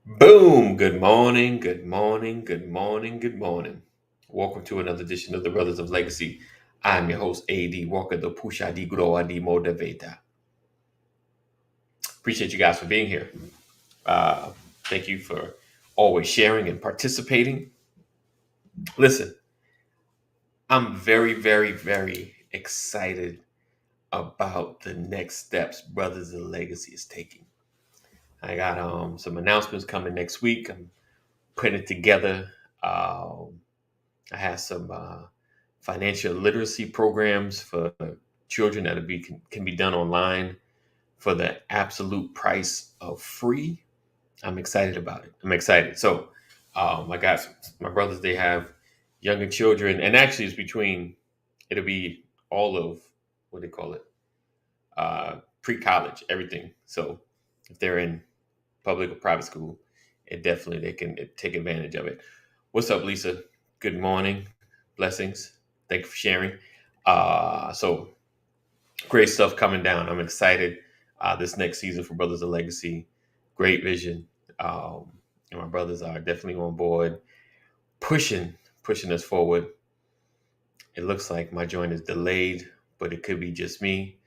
Boom! Good morning, good morning, good morning, good morning. Welcome to another edition of the Brothers of Legacy. I'm your host, AD Walker, the Pusha di Groa di Motivator. Appreciate you guys for being here. Thank you for always sharing and participating. Listen, I'm very, very, very excited about the next steps Brothers of Legacy is taking. I got some announcements coming next week. I'm putting it together. I have some financial literacy programs for children that can be done online for the absolute price of free. I'm excited about it. I'm excited. So I got my brothers. They have younger children, and actually, it's between. It'll be all of what they call it, pre-college, everything. So if they're in public or private school, it definitely they can take advantage of it. What's up, Lisa? Good morning. Blessings. Thank you for sharing. So great stuff coming down. I'm excited. This next season for Brothers of Legacy, great vision. And my brothers are definitely on board, pushing us forward. It looks like my joint is delayed, but it could be just me.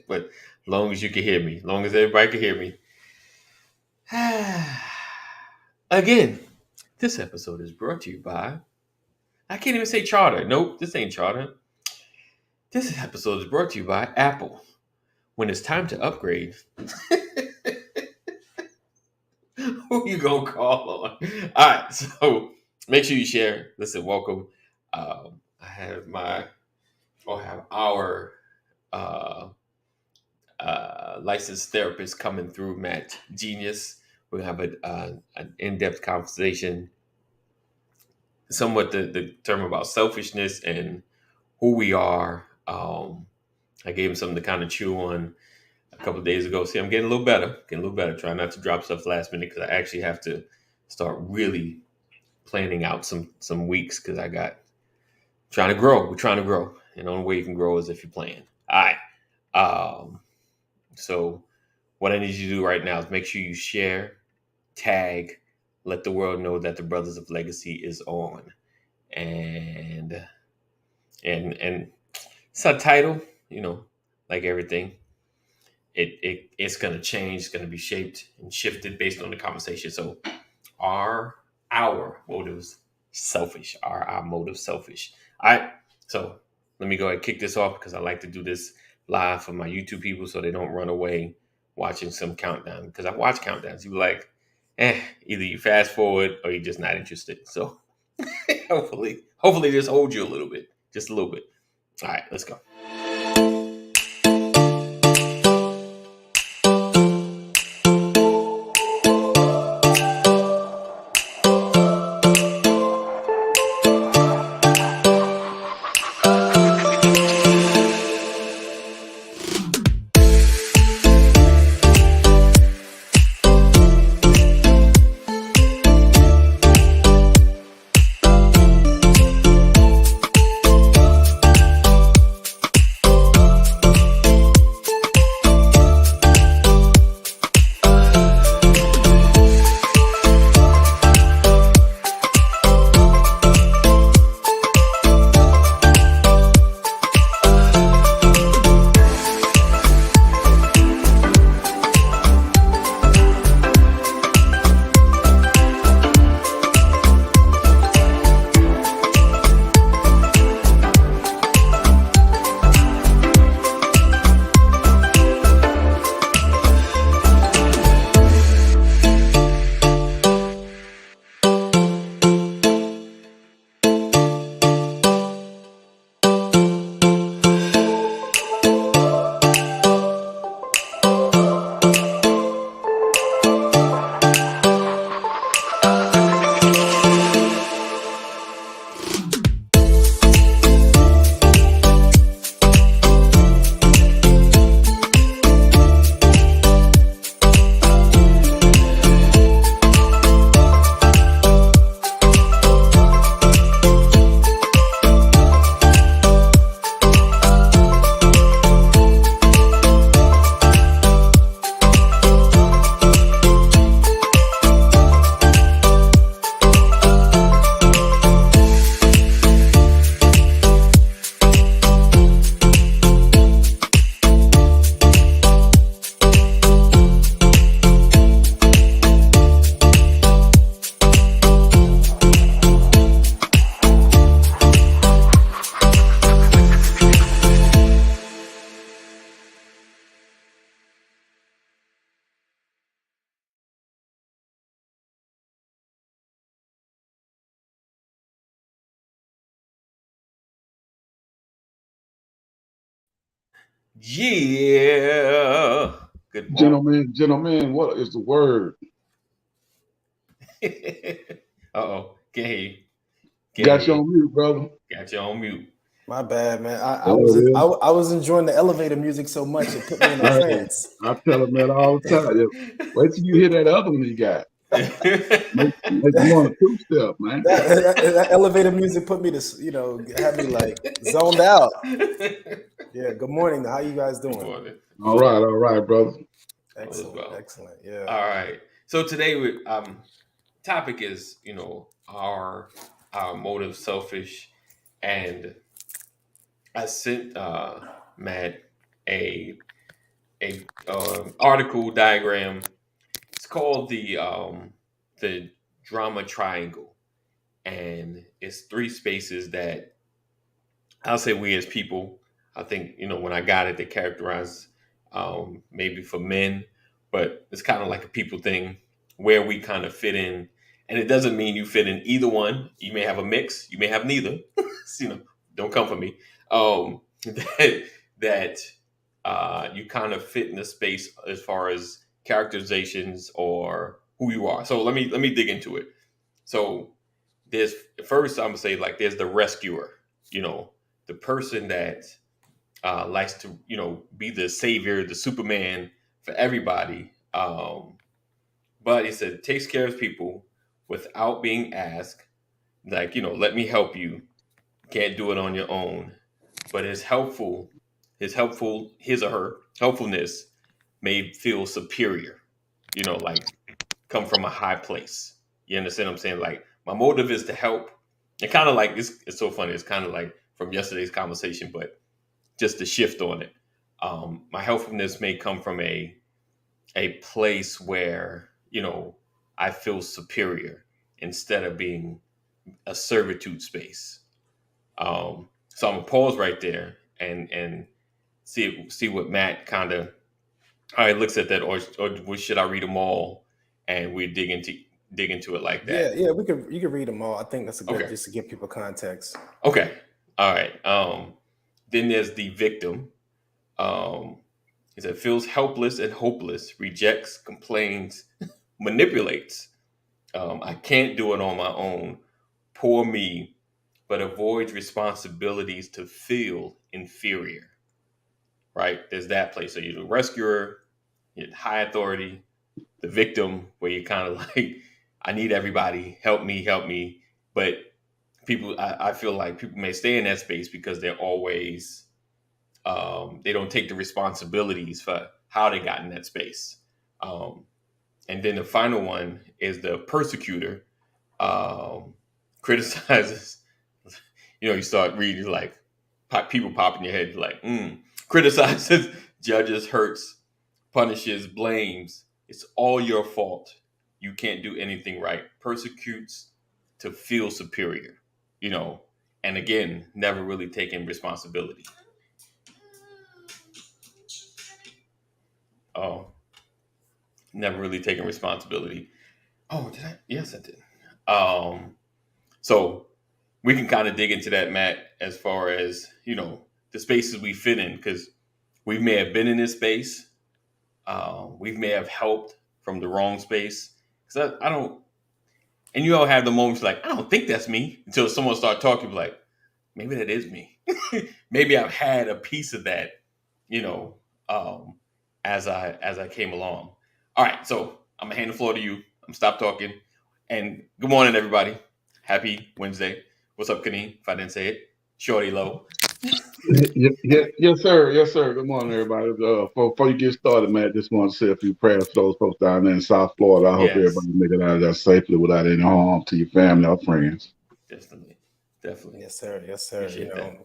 But long as you can hear me, long as everybody can hear me. Again, this episode is brought to you by, I can't even say Charter. Nope, this ain't Charter. This episode is brought to you by Apple. When it's time to upgrade, who you gonna call on? All right, so make sure you share. Listen, welcome. I have our uh, licensed therapist coming through, Matt Genius. We'll have an in-depth conversation, somewhat the term about selfishness and who we are. I gave him something to kind of chew on a couple of days ago. See, I'm getting a little better. Trying not to drop stuff last minute because I actually have to start really planning out some weeks because I got trying to grow. We're trying to grow, and the only way you can grow is if you plan. All right. So what I need you to do right now is make sure you share, tag, let the world know that the Brothers of Legacy is on, and subtitle, like everything, it's gonna change, it's gonna be shaped and shifted based on the conversation. So are our motives selfish? Are our motives selfish? All right. So let me go ahead and kick this off because I like to do this live for my YouTube people so they don't run away watching some countdown. Because I watch countdowns. You like, either you fast forward or you're just not interested. So hopefully this holds you a little bit. Just a little bit. All right, let's go. Yeah. Good morning. Gentlemen, what is the word? Uh-oh. Can't hear you. Can't Got hear you you. on mute, brother. Got you on mute. My bad, man. I Oh, was it is. I was enjoying the elevator music so much it put me in a Hey, trance. I tell them that all the time. Yeah, wait till you hear that other one he got. Make you want a two-step, man. That elevator music put me to had me like zoned out. Yeah. Good morning. How you guys Good doing? morning. All right, brother. All is Excellent. well. Excellent. Yeah. All right. So today we topic is, our motive selfish, and I sent Matt a article diagram. It's called the drama triangle, and it's three spaces that I'll say we as people. I think when I got it, they characterize maybe for men, but it's kind of like a people thing where we kind of fit in, and it doesn't mean you fit in either one. You may have a mix, you may have neither. Don't come for me. That you kind of fit in the space as far as characterizations or who you are. So let me dig into it. So there's first I'm gonna say, like, there's the rescuer, you know, the person that likes to be the savior, the Superman for everybody. But he said takes care of people without being asked, like, let me help you. Can't do it on your own, but his or her helpfulness may feel superior, like come from a high place. You understand what I'm saying? Like, my motive is to help. And kind of like it's so funny. It's kind of like from yesterday's conversation, but just to shift on it. My helpfulness may come from a place where I feel superior instead of being a servitude space. So I'm gonna pause right there and see what Matt kind of how he looks at that, or should I read them all and we dig into it like Yeah. that? Yeah. You can read them all. I think that's a good Okay. just to give people context. Okay. All right. Then there's the victim. He said feels helpless and hopeless, rejects, complains, manipulates. I can't do it on my own. Poor me, but avoids responsibilities to feel inferior. Right? There's that place. So you're the rescuer, you're high authority, the victim, where you're kind of like, I need everybody, help me. But I feel like people may stay in that space because they're always, they don't take the responsibilities for how they got in that space. Um, and then the final one is the persecutor, criticizes. You start reading, like, people pop in your head, like, criticizes, judges, hurts, punishes, blames. It's all your fault. You can't do anything right. Persecutes to feel superior, you know, and again, never really taking responsibility. Oh, never really taking responsibility. Oh, did I? Yes, I did. So we can kind of dig into that, Matt, as far as, the spaces we fit in, because we may have been in this space. We may have helped from the wrong space. Because I don't, and you all have the moments like, I don't think that's me, until someone start talking, like, maybe that is me. Maybe I've had a piece of that, you know, um, as I came along. All right, so I'm gonna hand the floor to you. I'm stop talking. And good morning, everybody. Happy Wednesday. What's up, Kenny? If I didn't say it, Shorty Low. Yes, sir. Yes, sir. Good morning, everybody. Before you get started, man, just want to say a few prayers for those folks down there in South Florida. I hope Yes, everybody make it out of there safely without any harm to your family or friends. definitely, definitely Yes, sir. Yes, sir. appreciate that.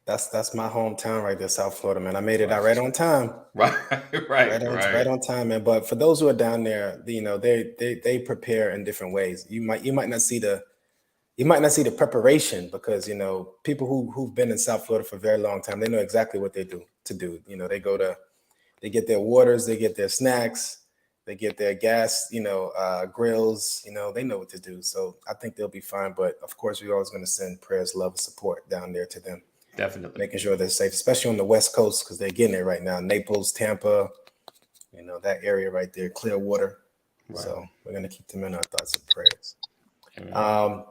That's my hometown right there, South Florida, man. I made it Right, out right on time. right, Right right, on, right right. on time, man. But for those who are down there, they prepare in different ways. You might not see the preparation because people who've been in South Florida for a very long time, they know exactly what they do to do. They get their waters, they get their snacks, they get their gas, grills. They know what to do. So I think they'll be fine. But of course, we're always going to send prayers, love, and support down there to them. Definitely. making sure they're safe, especially on the West Coast, because they're getting it right now. Naples, Tampa, that area right there, Clearwater. Right. So we're going to keep them in our thoughts and prayers. Amen.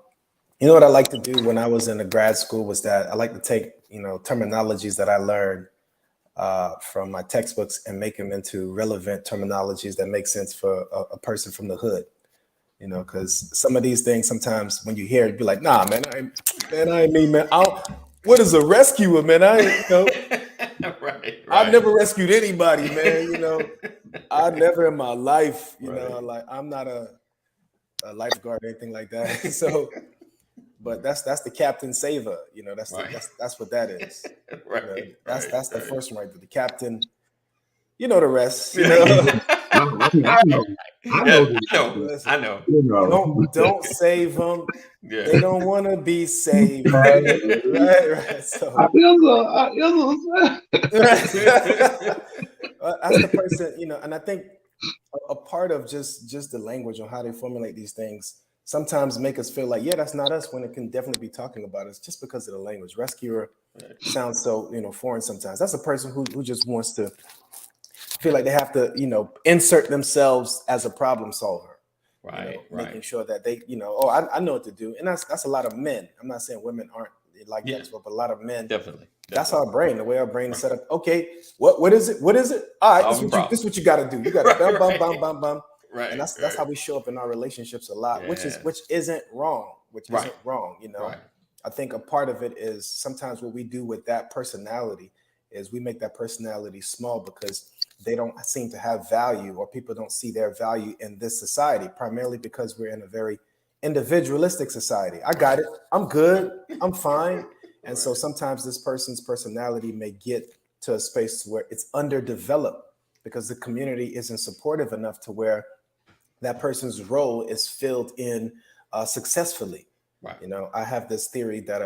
What I like to do when I was in the grad school was that I like to take, terminologies that I learned from my textbooks and make them into relevant terminologies that make sense for a person from the hood. Because some of these things, sometimes when you hear it, you'd be like, nah, man, I ain't mean, man. What is a rescuer, man? Right. I've never rescued anybody, man. I never in my life, Right. like I'm not a lifeguard or anything like that. So, but that's the captain saver, that's Right. that's what that is. Right. That's the first one right there. The captain, the rest. I I know. Don't save them. Yeah. They don't want to be saved. Right. Right. So that's the person, and I think a part of just the language on how they formulate these things sometimes make us feel like, yeah, that's not us, when it can definitely be talking about us just because of the language. Rescuer sounds so, foreign sometimes. That's a person who just wants to feel like they have to, insert themselves as a problem solver. Right. Making sure that they, I know what to do. And that's a lot of men. I'm not saying women aren't like that as well, but a lot of men. Definitely. That's our brain, the way our brain is set up. Okay, what is it? What is it? All right, this is what you got to do. You got to bum, bum, bum, bum, bum. Right. And that's how we show up in our relationships a lot, which isn't wrong. Isn't wrong. Right. I think a part of it is sometimes what we do with that personality is we make that personality small because they don't seem to have value, or people don't see their value in this society, primarily because we're in a very individualistic society. I got it. I'm good. I'm fine. And so sometimes this person's personality may get to a space where it's underdeveloped because the community isn't supportive enough to where that person's role is filled in successfully. Right. I have this theory that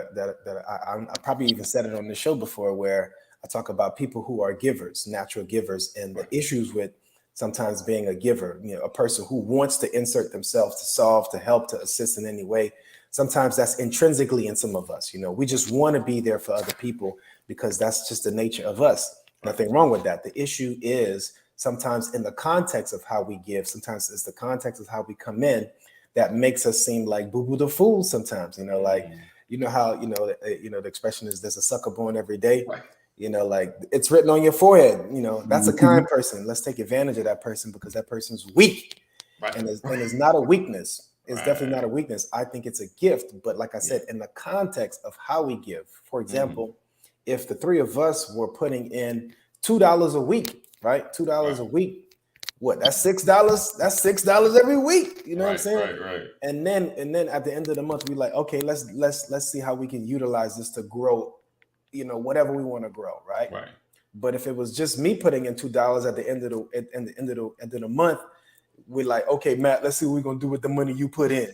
I probably even said it on the show before, where I talk about people who are givers, natural givers, and the issues with sometimes being a giver, a person who wants to insert themselves to solve, to help, to assist in any way. Sometimes that's intrinsically in some of us. We just want to be there for other people because that's just the nature of us. Nothing wrong with that. The issue is sometimes in the context of how we give, sometimes it's the context of how we come in that makes us seem like boo-boo the fool sometimes, like, how, the expression is there's a sucker born every day. Right. Like it's written on your forehead, that's a kind person. Let's take advantage of that person because that person's weak. Right. And it's not a weakness. It's definitely not a weakness. I think it's a gift. But like I said, in the context of how we give, for example, if the three of us were putting in $2 a week, right? $2 a week, what? That's $6. That's $6 every week. You know what I'm saying? Right. And then at the end of the month, we're like, okay, let's see how we can utilize this to grow, whatever we want to grow, right? Right. But if it was just me putting in $2 at the end of the month, we're like, okay, Matt, let's see what we're gonna do with the money you put in,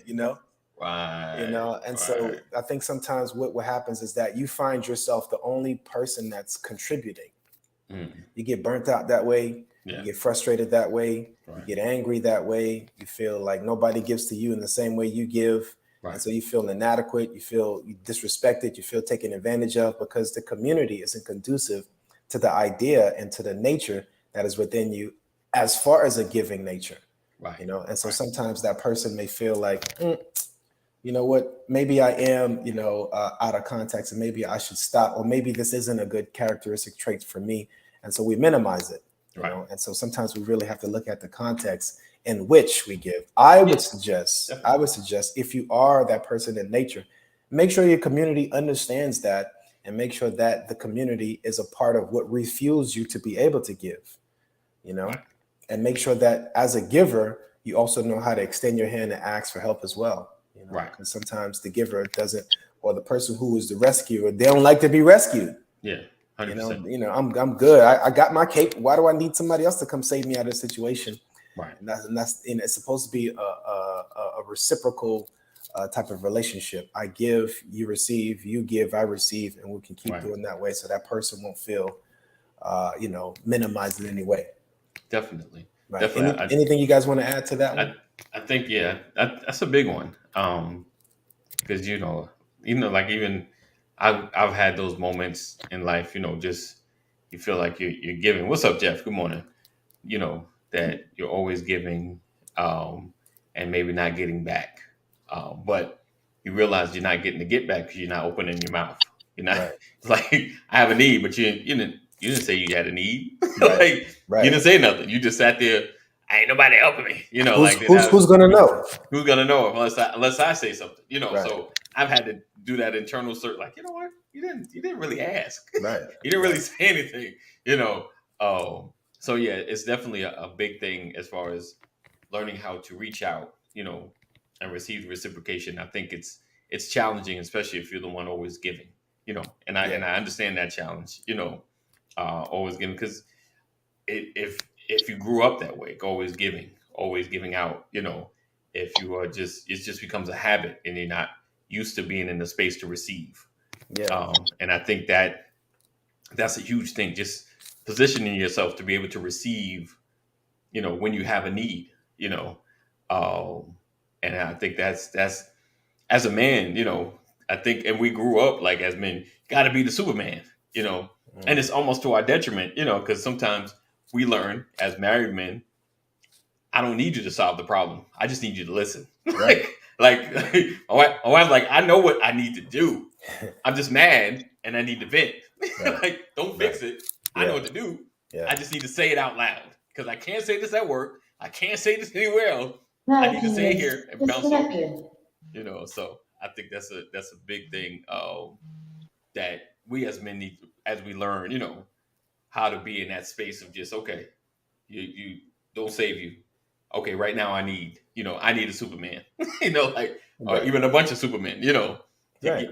Right. And so I think sometimes what happens is that you find yourself the only person that's contributing. You get burnt out that way. You get frustrated that way. You get angry that way. You feel like nobody gives to you in the same way you give. And so you feel inadequate. You feel disrespected. You feel taken advantage of because the community isn't conducive to the idea and to the nature that is within you as far as a giving nature. Right. And so sometimes that person may feel like, you know what, maybe I am, out of context and maybe I should stop, or maybe this isn't a good characteristic trait for me. And so we minimize it, you know? And so sometimes we really have to look at the context in which we give. I would suggest if you are that person in nature, make sure your community understands that and make sure that the community is a part of what refuels you to be able to give, and make sure that as a giver, you also know how to extend your hand and ask for help as well. Because sometimes the giver doesn't, or the person who is the rescuer, they don't like to be rescued. Yeah, 100%. I'm good. I got my cape. Why do I need somebody else to come save me out of this situation? Right. And it's supposed to be a reciprocal type of relationship. I give, you receive, you give, I receive, and we can keep doing that way so that person won't feel, minimized in any way. Definitely. Right. Definitely. Anything you guys want to add to that one? I think, that's a big one. Because, like even I've had those moments in life, just you feel like you're giving. What's up, Jeff? Good morning. That you're always giving, and maybe not getting back. But you realize you're not getting the get back because you're not opening your mouth. You're not Right. like, I have a need, but you didn't say you had a need. Right. Like Right. you didn't say nothing. You just sat there. Ain't nobody helping me. Who's gonna know? Who's gonna know unless I say something. Right. So I've had to do that internal search. Like, you know what? You didn't really ask. Right. You didn't really say anything. So yeah, it's definitely a big thing as far as learning how to reach out, and receive reciprocation. I think it's challenging, especially if you're the one always giving, and I understand that challenge, always giving, because if you grew up that way, always giving out, if you are just, it just becomes a habit and you're not used to being in the space to receive. Yeah. And I think that's a huge thing, just positioning yourself to be able to receive, when you have a need, and I think that's as a man, I think, and we grew up like as men, got to be the Superman, and it's almost to our detriment, because sometimes we learn as married men, I don't need you to solve the problem. I just need you to listen. Right. like my wife's like, I know what I need to do. I'm just mad and I need to vent. Right. Like, don't fix it. I know what to do. Yeah. I just need to say it out loud because I can't say this at work. I can't say this anywhere else. I need to say it here and bounce off you. So I think that's a big thing that we as men need to, as we learn, how to be in that space of just, okay, you don't save you. Okay, right now I need a Superman, or even a bunch of Supermen, to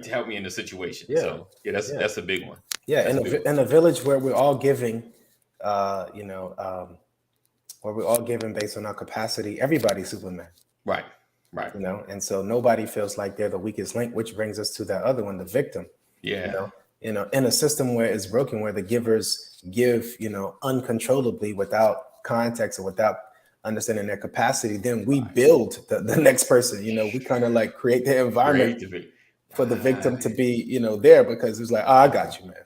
help me in the situation. Yeah. So yeah, that's a big one. Yeah, in a village where we're all giving, where we're all giving based on our capacity, everybody's Superman. Right. And so nobody feels like they're the weakest link, which brings us to that other one, the victim. Yeah. In a system where it's broken, where the givers give, uncontrollably without context or without understanding their capacity, then we build the next person. We kind of like create the environment for the victim to be, there, because it's like, oh, I got you, man.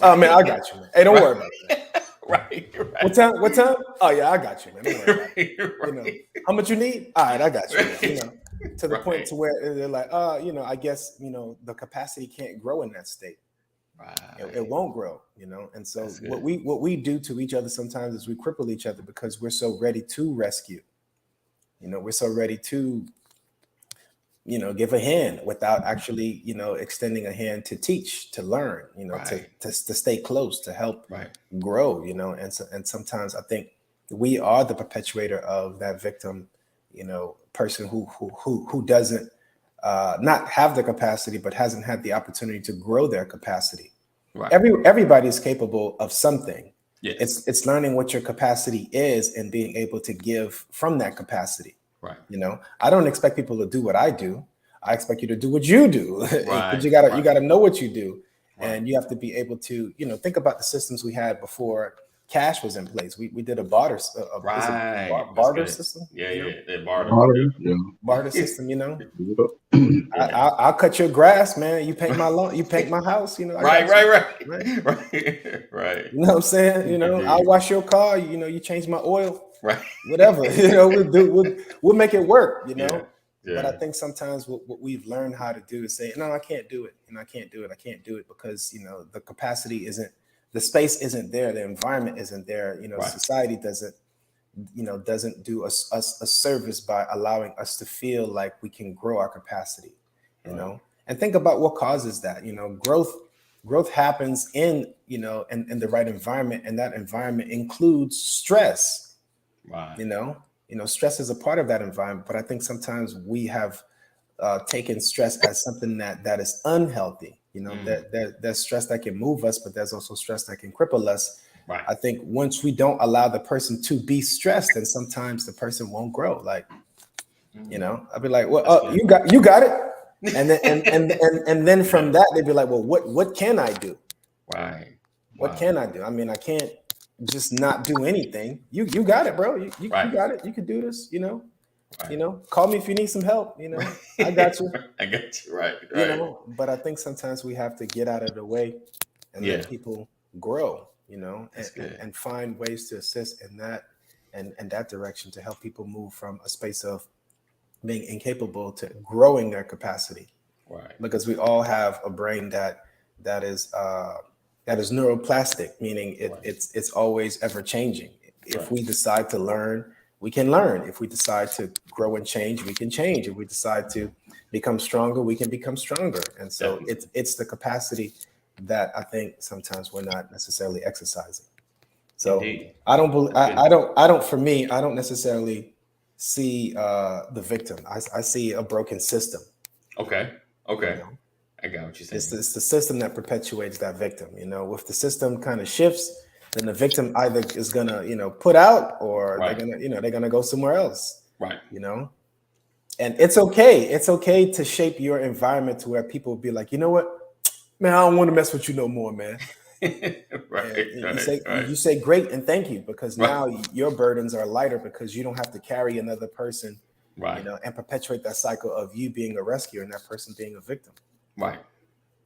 Oh man, I got you, man. Hey, don't worry about it, man. Right. What time? Oh yeah, I got you, man. Don't worry about it. How much you need? All right, I got you. Man. To the point to where they're like, I guess, the capacity can't grow in that state. Right. It won't grow, And so what we do to each other sometimes is we cripple each other because we're so ready to rescue. We're so ready to, give a hand without actually, extending a hand to teach, to learn, to stay close, to help grow, and sometimes I think we are the perpetuator of that victim, person who doesn't not have the capacity, but hasn't had the opportunity to grow their capacity. Right. Everybody is capable of something. Yes. It's learning what your capacity is and being able to give from that capacity. Right. I don't expect people to do what I do. I expect you to do what you do. Right. you gotta know what you do. Right. And you have to be able to, think about the systems we had before cash was in place. We did a barter system. Barter system. I'll cut your grass, man. You paint my lawn. You paint my house. Right. You know what I'm saying? I'll wash your car. You change my oil. Right. Whatever. We'll make it work. Yeah. But I think sometimes what we've learned how to do is say, no, I can't do it, and I can't do it because the capacity isn't. The space isn't there. The environment isn't there. Society doesn't do us a service by allowing us to feel like we can grow our capacity, and think about what causes that. Growth happens in the right environment, and that environment includes stress. Right. Stress is a part of that environment, but I think sometimes we have taken stress as something that is unhealthy. That there's stress that can move us, but there's also stress that can cripple us. Right. I think once we don't allow the person to be stressed, then sometimes the person won't grow. Like, I'd be like, well, you got it. And then and then from that, they'd be like, well, what can I do? Right. What can I do? I mean, I can't just not do anything. You got it, bro. You got it. You can do this, Right. You know, call me if you need some help. You know, I got you. I got you. Right. You Right. know, but I think sometimes we have to get out of the way and Yeah. let people grow. You know, That's good. and find ways to assist in that and that direction to help people move from a space of being incapable to growing their capacity, Right. because we all have a brain that is that is neuroplastic, meaning Right. it's always ever changing. If Right. we decide to learn, we can learn. If we decide to grow and change, we can change. If we decide to become stronger, we can become stronger. And so Definitely. it's the capacity that I think sometimes we're not necessarily exercising. So Indeed. I don't believe That's good. I don't for me I don't necessarily see the victim. I see a broken system. Okay. You Okay. know, I got what you're saying. it's the system that perpetuates that victim. You know, if the system kind of shifts, then the victim either is gonna put out, or Right. they're gonna go somewhere else. Right. You know, and it's okay. It's okay to shape your environment to where people will be like, you know what, man, I don't want to mess with you no more, man. Right. And Right. Right. you say great and thank you, because Right. now your burdens are lighter because you don't have to carry another person, Right. and perpetuate that cycle of you being a rescuer and that person being a victim. Right.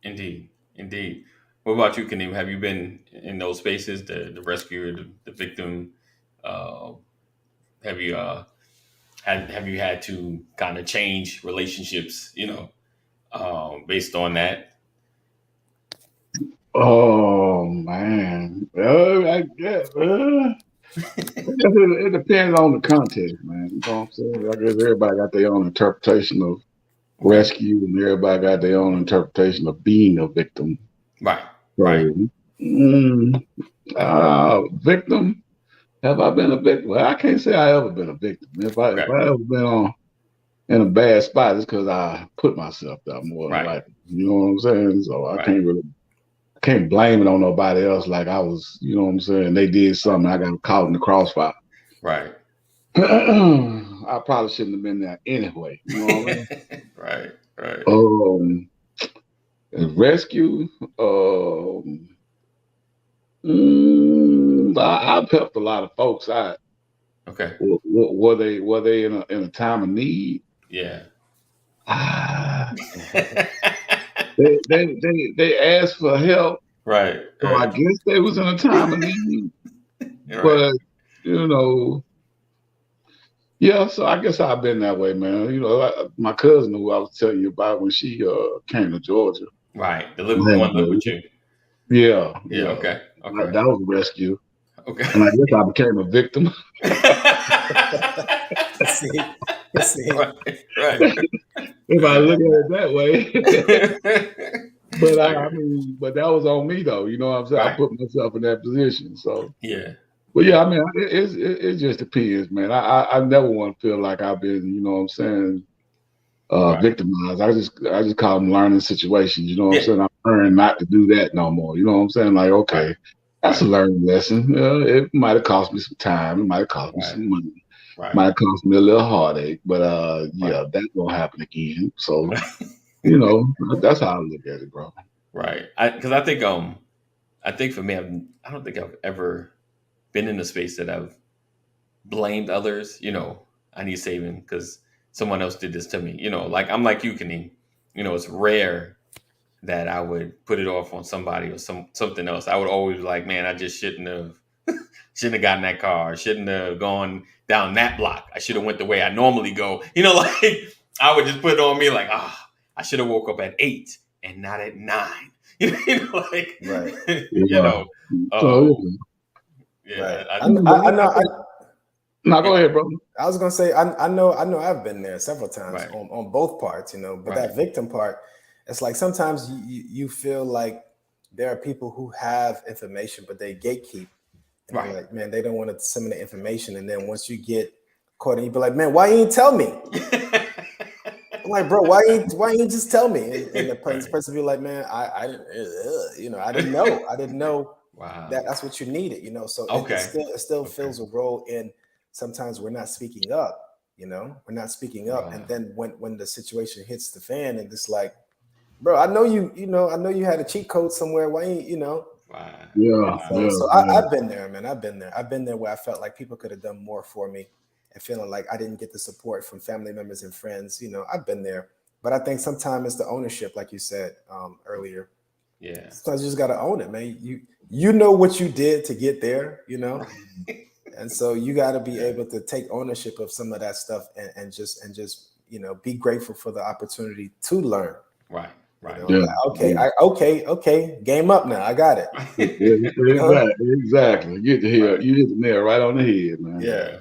Indeed. Indeed. What about you, Kaneem? Have you been in those spaces, the rescuer, the victim? Uh, have you have you had to kind of change relationships, based on that? Oh man, I guess, it depends on the context, man. You know what I'm saying? I guess everybody got their own interpretation of Okay. rescue, and everybody got their own interpretation of being a victim. Right. Right. So, mm, victim. Have I been a victim? Well, I can't say I ever been a victim. If Okay. I ever been in a bad spot, it's because I put myself there more than Right. likely. You know what I'm saying? So I Right. can't blame it on nobody else. Like I was, you know what I'm saying? They did something, I got caught in the crossfire. Right. I probably shouldn't have been there anyway. You know what I mean? Right. Right. Rescue. I've helped a lot of folks out. Okay. Were they in a time of need? Yeah. Ah, they asked for help, Right. so I Right. guess they was in a time of need. Right. But you know, yeah. So I guess I've been that way, man. My cousin who I was telling you about when she came to Georgia. Right. The Man, one live with you. yeah, Yeah. yeah. Okay. Okay. That was a rescue, Okay. and I guess I became a victim. see, Right. Right. If I Right. look at it that way. But I Okay. mean, but that was on me though. You know what I'm saying? I Right. put myself in that position. So, Yeah. but Yeah. yeah, I mean, it just depends, man. I never want to feel like I've been, you know what I'm saying, Right. victimized. I just call them learning situations. You know what I'm Yeah. saying? I'm learning not to do that no more. You know what I'm saying? Like, Right. okay, that's a Right. learning lesson. It might have cost me some time. It might have cost me Right. some money. Right. Might have cost me a little heartache. But Right. yeah, that won't happen again. So, you know, that's how I look at it, bro. Right. Because I think for me, I don't think I've ever been in a space that I've blamed others. I need saving because someone else did this to me. Like I'm like you, Kenny. It's rare that I would put it off on somebody or something else. I would always be like, man, I just shouldn't have gotten that car. I shouldn't have gone down that block. I should have went the way I normally go. Like I would just put it on me like, I should have woke up at 8 and not at 9. Like, right, Yeah. So, oh, yeah. right. I, I know. no, yeah, go ahead, brother. I was gonna say I know I've been there several times right, on both parts, but right, that victim part, it's like sometimes you feel like there are people who have information but they gatekeep, and they're right. like, man, they don't want to disseminate information, and then once you get caught, and you be like, man, why you didn't tell me? I'm like, bro, why you just tell me? And the Right. person be like, man, I didn't, I didn't know, Wow. that's what you needed, So Okay. it still Okay. fills a role in sometimes we're not speaking up, we're not speaking up, and Wow. then when the situation hits the fan, and it's like, bro, I know I know you had a cheat code somewhere. Why ain't Wow. Yeah, And Wow. yeah, so yeah. I've been there, man. I've been there where I felt like people could have done more for me, and feeling like I didn't get the support from family members and friends. I've been there, but I think sometimes it's the ownership, like you said earlier. Yeah. Sometimes you just got to own it, man. You know what you did to get there, and so you got to be able to take ownership of some of that stuff and just be grateful for the opportunity to learn. Right. Okay, game up now. I got it. Exactly. You hit the nail right on the head, man. Yeah.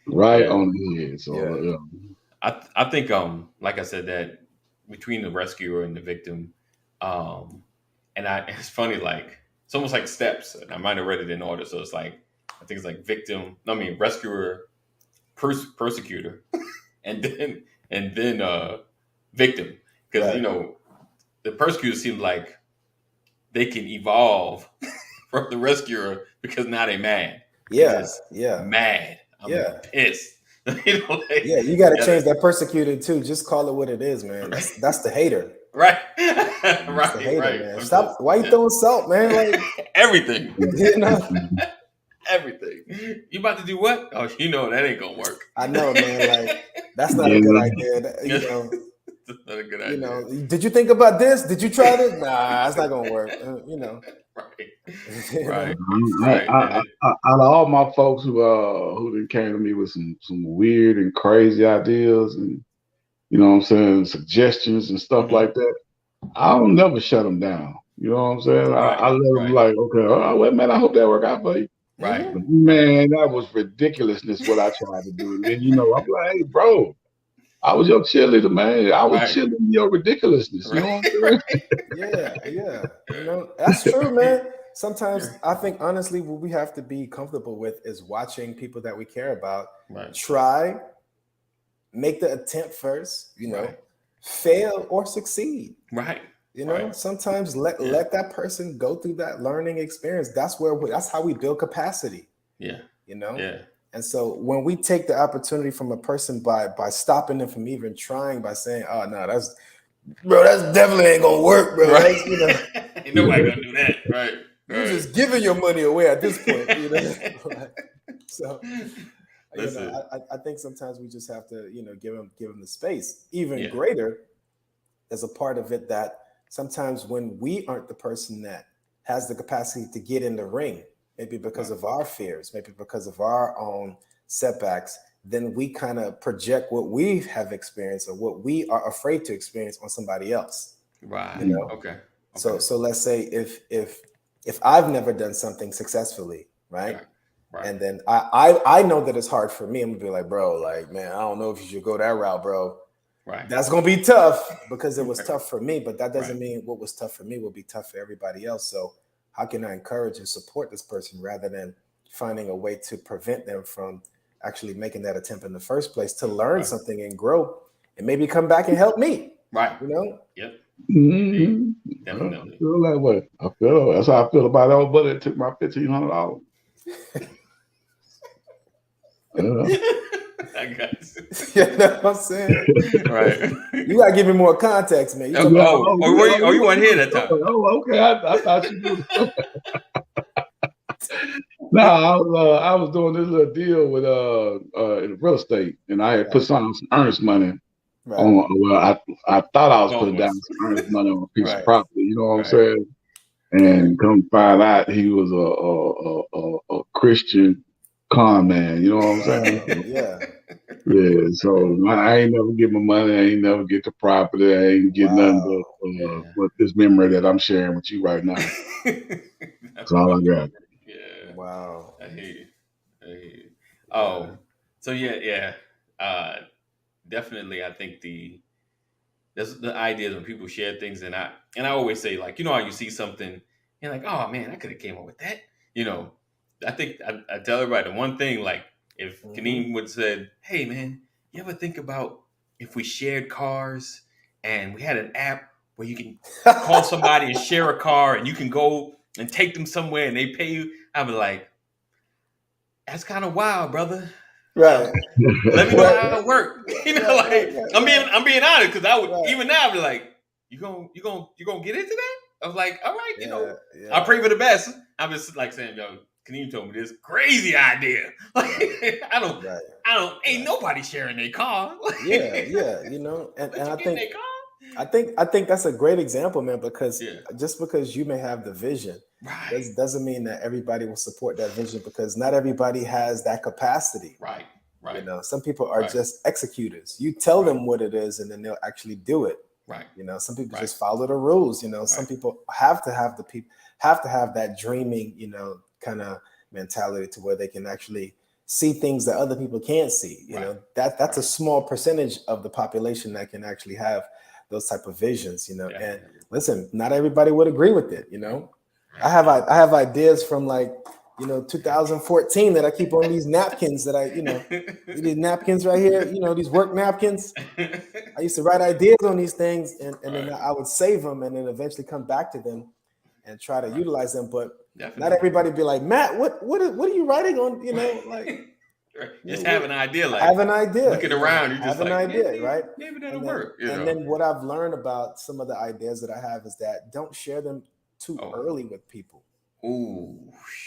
Right on the head. So I think like I said, that between the rescuer and the victim, it's funny, like it's almost like steps. And I might have read it in order, so it's like I think it's like rescuer, persecutor, and then victim, because the persecutor seems like they can evolve from the rescuer because now they mad. Mad. I'm pissed. You got to change that persecuted too. Just call it what it is, man. That's the hater. Right. Right. The hater, man. Stop. Why you throwing salt, man? Like everything. Everything. You about to do what? Oh, that ain't gonna work. I know, man. Like that's not a good idea. That's not a good idea. Did you think about this? Did you try this? Nah, it's not gonna work. Right. Out of all my folks who came to me with some weird and crazy ideas and suggestions and stuff like that, I don't never shut them down. You know what I'm saying? I let them like, okay, well, man, I hope that work out for you. Right. But, man, that was ridiculousness what I tried to do. And I'm like, hey, bro, I was your cheerleader, man. I was cheerleading your ridiculousness. You know what I'm saying? Yeah. That's true, man. Sometimes I think honestly what we have to be comfortable with is watching people that we care about try, make the attempt first, fail or succeed. Right. Sometimes let that person go through that learning experience. That's how we build capacity. Yeah. And so when we take the opportunity from a person by stopping them from even trying, by saying, "Oh no, that's definitely ain't gonna work, bro." Right. Ain't nobody gonna do that. Right. You're just giving your money away at this point. So I think sometimes we just have to give them the space. Even greater is a part of it that sometimes when we aren't the person that has the capacity to get in the ring, maybe because of our fears, maybe because of our own setbacks, then we kind of project what we have experienced or what we are afraid to experience on somebody else. Right. Okay. So let's say if I've never done something successfully, right? And then I know that it's hard for me. I'm gonna be like, bro, like, man, I don't know if you should go that route, bro. Right. That's gonna be tough because it was tough for me, but that doesn't mean what was tough for me will be tough for everybody else. So how can I encourage and support this person rather than finding a way to prevent them from actually making that attempt in the first place to learn something and grow and maybe come back and help me? Right. Yep. Mm-hmm. Definitely. I feel that way. That's how I feel about that old buddy that took my $1,500. I got you. You know what I'm saying? Right. You gotta give me more context, man. You want to hear that time? Oh, okay. I thought you knew. No, I was doing this little deal with in real estate, and I had put some earnest money on. Well, I thought I was putting down some earnest money on a piece of property. You know what I'm saying? And come find out he was a Christian con man. You know what I'm saying? Yeah. So I ain't never get my money. I ain't never get the property. I ain't get nothing but this memory that I'm sharing with you right now. That's all I got. Yeah. Wow. I hear you. Oh, so definitely. I think that's the idea when people share things, and I always say, like, how you see something, you're like, oh man, I could have came up with that. I think I tell everybody the one thing, like, if Kaneem would have said, hey man, you ever think about if we shared cars and we had an app where you can call somebody and share a car and you can go and take them somewhere and they pay you? I'd be like, that's kind of wild, brother. Right. Let me know how it works. I'm being honest, because I would even now I'd be like, you gonna get into that? I was like, all right, I pray for the best. I'm just like saying, yo, Kaneem told me this crazy idea. Like, Right. ain't nobody sharing their car. Yeah, you know, and Let you I get in think their car. I think that's a great example, man, because Yeah. just because you may have the vision Right. doesn't mean that everybody will support that vision, because not everybody has that capacity. Right. You Right. know, some people are Right. just executors. You tell Right. them what it is and then they'll actually do it. Right. You know, some people Right. just follow the rules. You know, some Right. people have to have that dreaming, you know, kind of mentality to where they can actually see things that other people can't see. You Right. know, that's a Right. small percentage of the population that can actually have those type of visions. You know, and Definitely. listen, not everybody would agree with it. You know, Right. I have ideas from like, you know, 2014 that I keep on these napkins that I, you know, these napkins right here, you know, these work napkins. I used to write ideas on these things, and then I would save them and then eventually come back to them and try to utilize them. But Definitely. not everybody be like, Matt, what are you writing on? You know, like just have an idea, like have an idea. looking around, you're just have an like, idea, right? Maybe that'll work. You and know? then what I've learned about some of the ideas that I have is that don't share them too early with people. Ooh,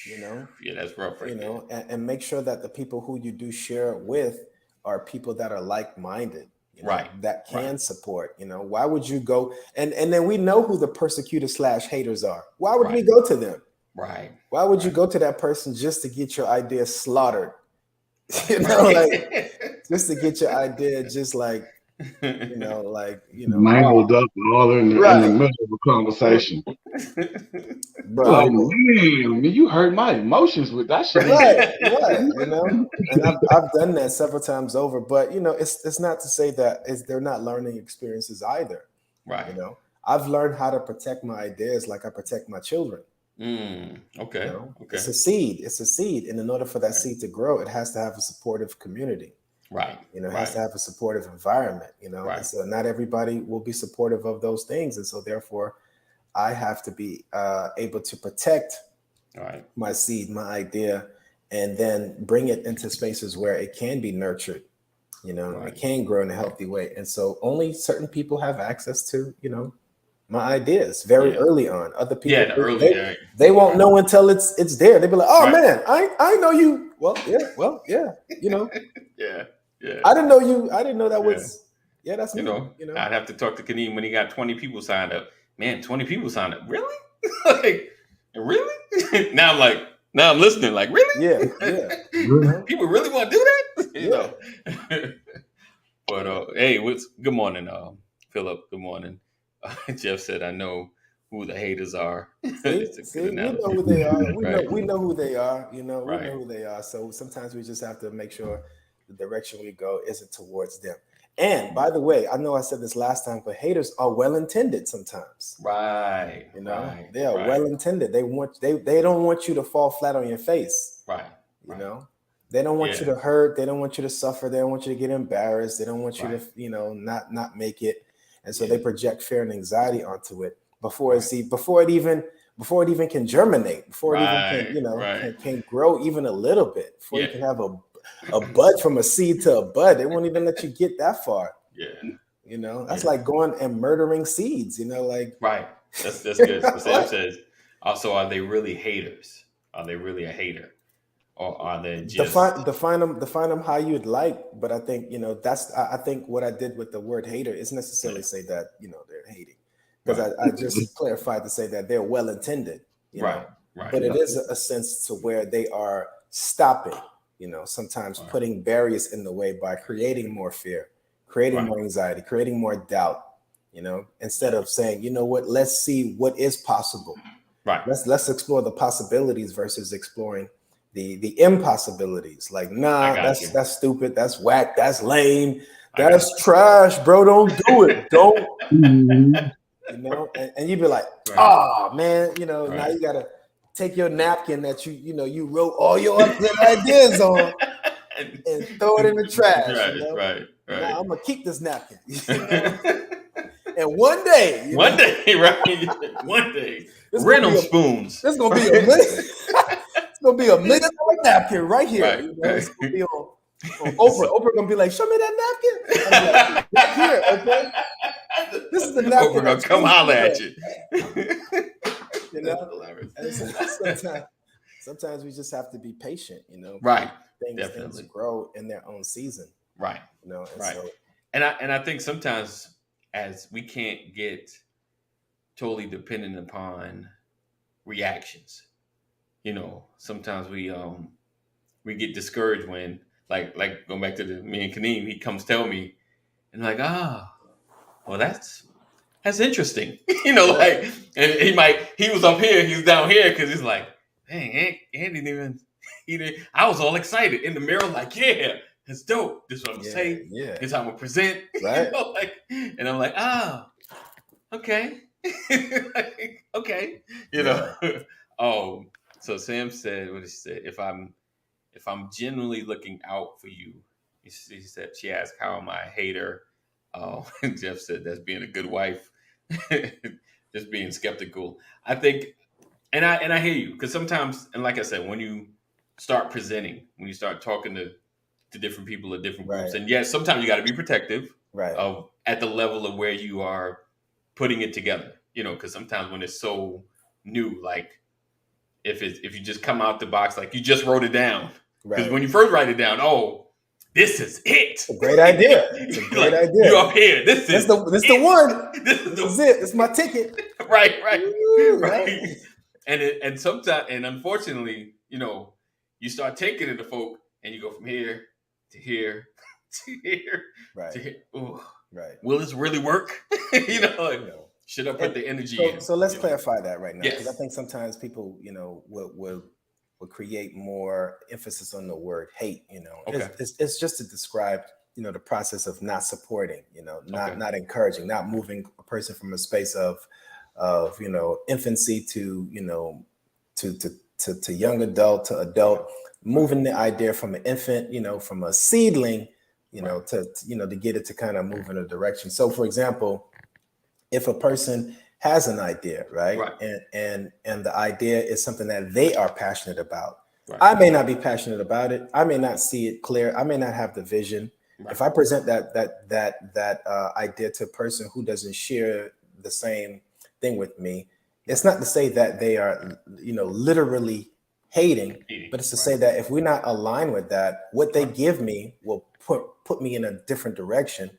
you know, yeah, that's rough, right? You know, and make sure that the people who you do share it with are people that are like-minded, you know, Right, that can support. You know, why would you go and then we know who the persecutors / haters are. Why would we go to them? Right. Why would you go to that person just to get your idea slaughtered? You know, like just to get your idea, just like mangled up all in the middle of a conversation. Bro, like, man, you hurt my emotions with that shit. Right. You know, and I've done that several times over. But you know, it's not to say that they're not learning experiences either. Right. You know, I've learned how to protect my ideas like I protect my children. Okay. You know? Okay. It's a seed. It's a seed, and in order for that seed to grow, it has to have a supportive community. Right. You know, it has to have a supportive environment. You know, and so not everybody will be supportive of those things, and so therefore, I have to be able to protect my seed, my idea, and then bring it into spaces where it can be nurtured. You know, it can grow in a healthy way, and so only certain people have access to, you know, my ideas very early on. Other people, they won't know until it's there. They'll be like, "Oh man, I know you." Well, yeah, you know, yeah. I didn't know that was. Yeah, that's me. You know, I'd have to talk to Kaneem when he got 20 people signed up. Man, 20 people signed up. Really? Like, really? Now I'm listening. Like, really? Yeah. People really want to do that? You know. But hey, good morning, Philip. Good morning. Jeff said, "I know who the haters are." See, we know who they are. We know who they are. You know, we know who they are. So sometimes we just have to make sure the direction we go isn't towards them. And by the way, I know I said this last time, but haters are well intended sometimes. Right. You know, they are well intended. They don't want you to fall flat on your face. Right. You know, they don't want you to hurt. They don't want you to suffer. They don't want you to get embarrassed. They don't want you to, you know, not make it. And so they project fear and anxiety onto it before it even can germinate, before it even can, you know, can grow even a little bit, before you can have a bud from a seed to a bud. They won't even let you get that far. Yeah. You know, that's like going and murdering seeds, you know, like. Right. That's good. So Sam says, also, are they really haters? Are they really a hater? Or are they just define them how you'd like? But I think, you know, I think what I did with the word hater is necessarily say that, you know, they're hating, because I just clarified to say that they're well intended, you know. But it is a sense to where they are stopping, you know, sometimes putting barriers in the way by creating more fear, creating more anxiety, creating more doubt, you know, instead of saying, you know what, let's see what is possible. Right. Let's explore the possibilities versus exploring the impossibilities. Like, nah, that's stupid, that's whack, that's lame, that's trash, bro. Don't do it. Don't. You know, and you'd be like, oh man, you know, now you gotta take your napkin that you wrote all your ideas on and throw it in the trash. You know? Right. Now I'm gonna keep this napkin. You know? And one day, one day, random spoons. This is gonna be a it's gonna be $1 million napkin right here. Right. You know? It's gonna be on Oprah. Oprah gonna be like, show me that napkin. I'm like, right here, okay. This is the napkin. Oprah gonna come holler at you. You know, sometimes we just have to be patient, you know. Right. Things grow in their own season. Right. You know, and right. so And I think sometimes as we can't get totally dependent upon reactions. You know, sometimes we get discouraged when like going back to me and Kaneem, he comes tell me and like, well that's interesting. You know, like, and he was up here, he was down here because he's like, dang, Ant didn't even, I was all excited in the mirror, like, yeah, that's dope. This is what I'm gonna say. Yeah. This is how I'm gonna present. Right. You know, like, and I'm like, okay. Like, okay. You know. Oh, so Sam said, what did she say? If I'm genuinely looking out for you, she said, she asked, how am I a hater? And Jeff said, that's being a good wife. Just being skeptical. I think, and I hear you, because sometimes, and like I said, when you start presenting, when you start talking to different people at different groups, and yes, sometimes you got to be protective, of at the level of where you are putting it together. You know, because sometimes when it's so new, like if you just come out the box, like you just wrote it down, because when you first write it down, this is it. It's a great idea. It's a great idea. You up here. This is the one. This is it. It's my ticket. Right. Ooh, right. And sometimes, and unfortunately, you know, you start taking it to folk, and you go from here to here to here to here. Ooh, will this really work? You know, like, should I put the energy in? So let's clarify that right now, because Yes. I think sometimes people, you know, will create more emphasis on the word hate. You know, it's just to describe, you know, the process of not supporting, you know, not encouraging, not moving a person from a space of you know, infancy to, you know, to young adult to adult, moving the idea from an infant, you know, from a seedling, you know, to get it to kind of move in a direction. So, for example, if a person has an idea, right? And the idea is something that they are passionate about. I may not be passionate about it. I may not see it clear. I may not have the vision. If I present that idea to a person who doesn't share the same thing with me, it's not to say that they are, you know, literally hating, but it's to say that if we're not aligned with that, what they give me will put me in a different direction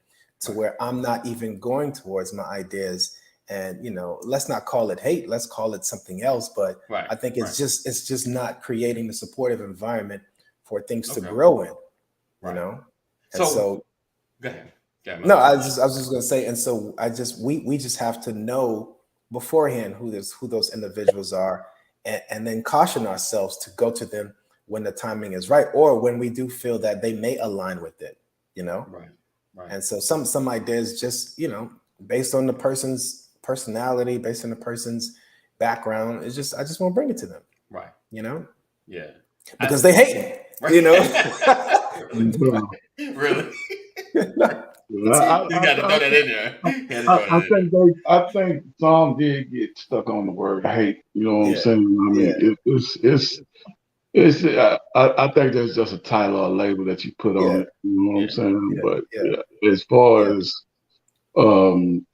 to where I'm not even going towards my ideas. And, you know, let's not call it hate, let's call it something else. But I think it's just not creating the supportive environment for things to grow in, you know? And so go ahead. No, I was just gonna say, and so we just have to know beforehand who those individuals are, and then caution ourselves to go to them when the timing is right, or when we do feel that they may align with it, you know? Right. And so some ideas, just, you know, based on the person's personality, based on the person's background, it's just, I just want to bring it to them. Right. You know? Yeah. Because they hate me, you know? Really? You got to throw that in there. I think Tom did get stuck on the word hate. You know what I'm saying? I mean, I think there's just a title or a label that you put on it. You know what I'm saying? But as far as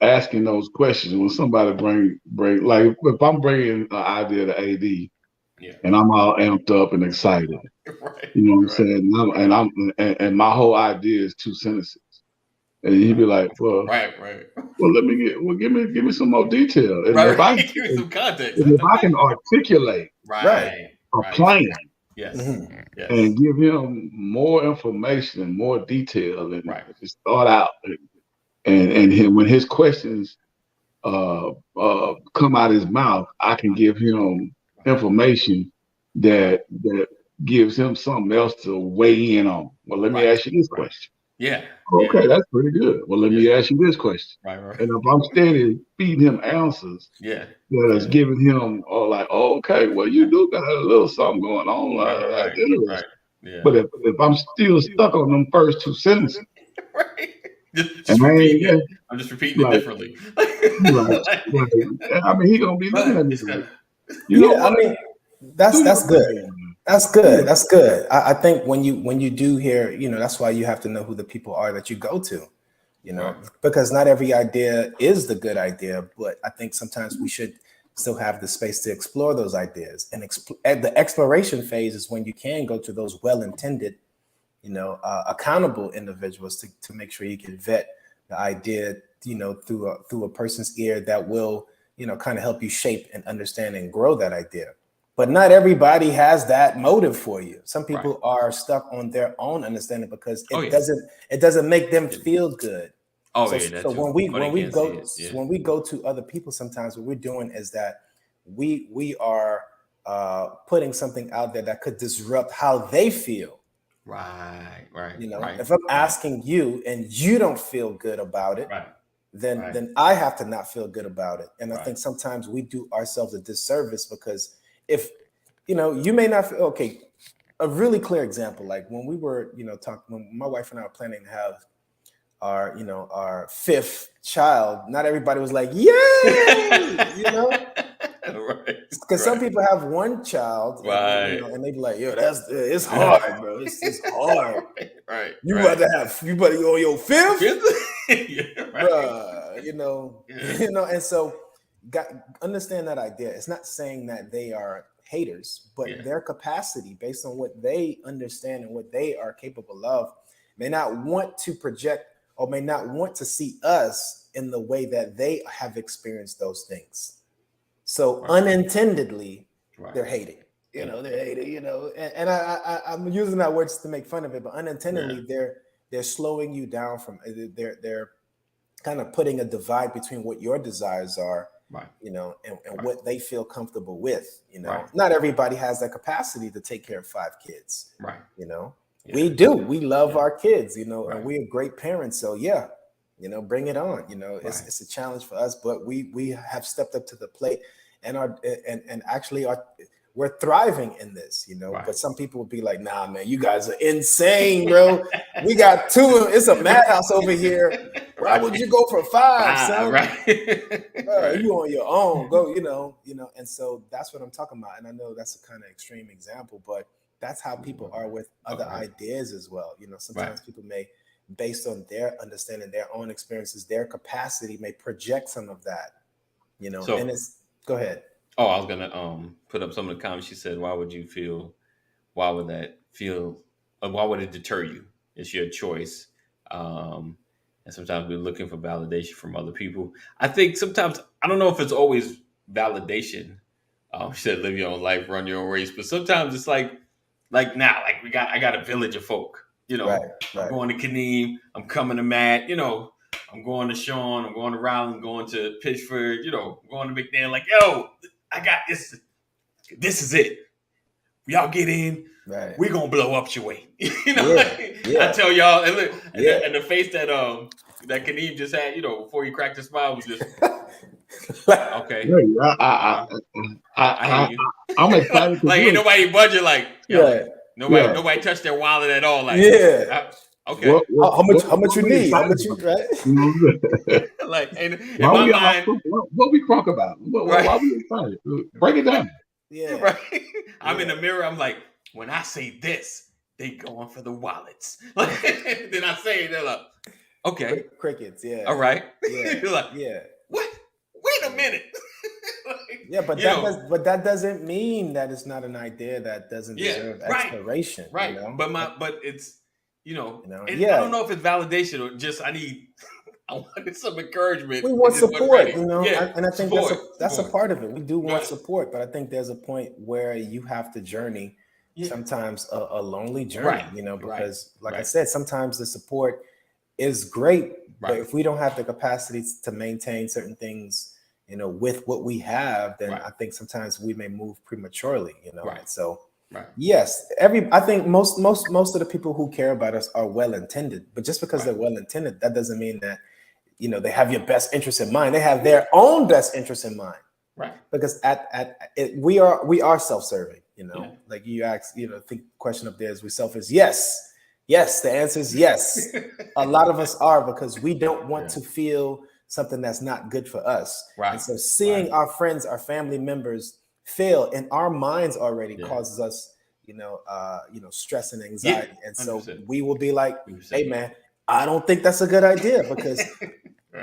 asking those questions, when somebody bring like, if I'm bringing an idea to AD, and I'm all amped up and excited, you know what I'm saying? And my whole idea is 2 sentences. And he'd be like, well, well, give me some more detail. And if I give me some context, if I can articulate a plan, and give him more information and more detail, and just start out, and when his questions come out his mouth, I can give him information that gives him something else to weigh in on. Well, let me ask you this question. Okay, that's pretty good. Well, let me ask you this question. And if I'm steady feeding him answers, that is giving him okay, well, you do got a little something going on. But if I'm still stuck on them first 2 sentences, I'm just repeating it differently. I mean, he gonna be looking at me like, you know what? I mean, that's good. That's good. That's good. I think when you do hear, you know, that's why you have to know who the people are that you go to, you know, because not every idea is the good idea. But I think sometimes we should still have the space to explore those ideas. And the exploration phase is when you can go to those well-intended, accountable individuals to make sure you can vet the idea, through a person's ear that will, kind of help you shape and understand and grow that idea. But not everybody has that motive for you. Some people are stuck on their own understanding because it doesn't make them feel good. So when we go to other people, sometimes what we're doing is that we are putting something out there that could disrupt how they feel. Right. If I'm asking you and you don't feel good about it, then I have to not feel good about it. And I think sometimes we do ourselves a disservice because if you may not feel okay. A really clear example, like when we were talking, when my wife and I were planning to have our fifth child, not everybody was like, yay, because some people have one child, and they be like, yo, it's hard, bro. It's hard. You better go on your fifth, and so understand that idea. It's not saying that they are haters, but their capacity based on what they understand and what they are capable of may not want to project or may not want to see us in the way that they have experienced those things. So unintendedly, they're hating. They're hating. And I'm using that word just to make fun of it, but unintentionally, they're slowing you down from. They're kind of putting a divide between what your desires are, and what they feel comfortable with. Not everybody has that capacity to take care of 5 kids. We do. We love our kids. And we're great parents. So bring it on. It's a challenge for us, but we have stepped up to the plate and we're thriving in this, but some people would be like, nah, man, you guys are insane, bro. We got 2. It's a madhouse over here. Why would you go for 5, son? You on your own, go, and so that's what I'm talking about. And I know that's a kind of extreme example, but that's how people are with other ideas as well. Sometimes people may, based on their understanding, their own experiences, their capacity may project some of that, and it's, go ahead. Oh, I was going to put up some of the comments. She said, why would it deter you? It's your choice. And sometimes we're looking for validation from other people. I think sometimes, I don't know if it's always validation. She said, live your own life, run your own race. But sometimes it's like now, I got a village of folk, I'm going to Kaneem, I'm coming to Matt, I'm going to Sean, I'm going to Rowland, I'm going to Pittsford, I'm going to McNair, like, yo, I got this. This is it. Y'all get in. We're going to blow up your way. I tell y'all, and look, and the face that Kaneem just had, before he cracked his smile was just, okay. I hear you. I'm excited. Like, ain't nobody budget, nobody touched their wallet at all. Like, okay. How much you need? How much you, like, in my mind, what we talk about? Why we excited? Break it down. I'm in the mirror. I'm like, when I say this, they going for the wallets. Then I say it, they're like, okay, crickets. All right. You're like, what? Wait a minute. But that doesn't mean that it's not an idea that doesn't deserve exploration. Right. But it's I don't know if it's validation or just I wanted some encouragement. We want support, and I think that's a part of it. We do want support, but I think there's a point where you have to journey sometimes a lonely journey, because I said, sometimes the support is great, but if we don't have the capacity to maintain certain things, with what we have, then I think sometimes we may move prematurely, So yes, I think most of the people who care about us are well-intended, but just because they're well-intended, that doesn't mean that, they have your best interest in mind. They have their own best interest in mind. Because we are self-serving, like you asked, think the question up there is we selfish? Yes. The answer is yes. A lot of us are, because we don't want to feel something that's not good for us. And so seeing our friends, our family members fail in our minds already causes us, stress and anxiety. And so we will be like, hey man, I don't think that's a good idea, because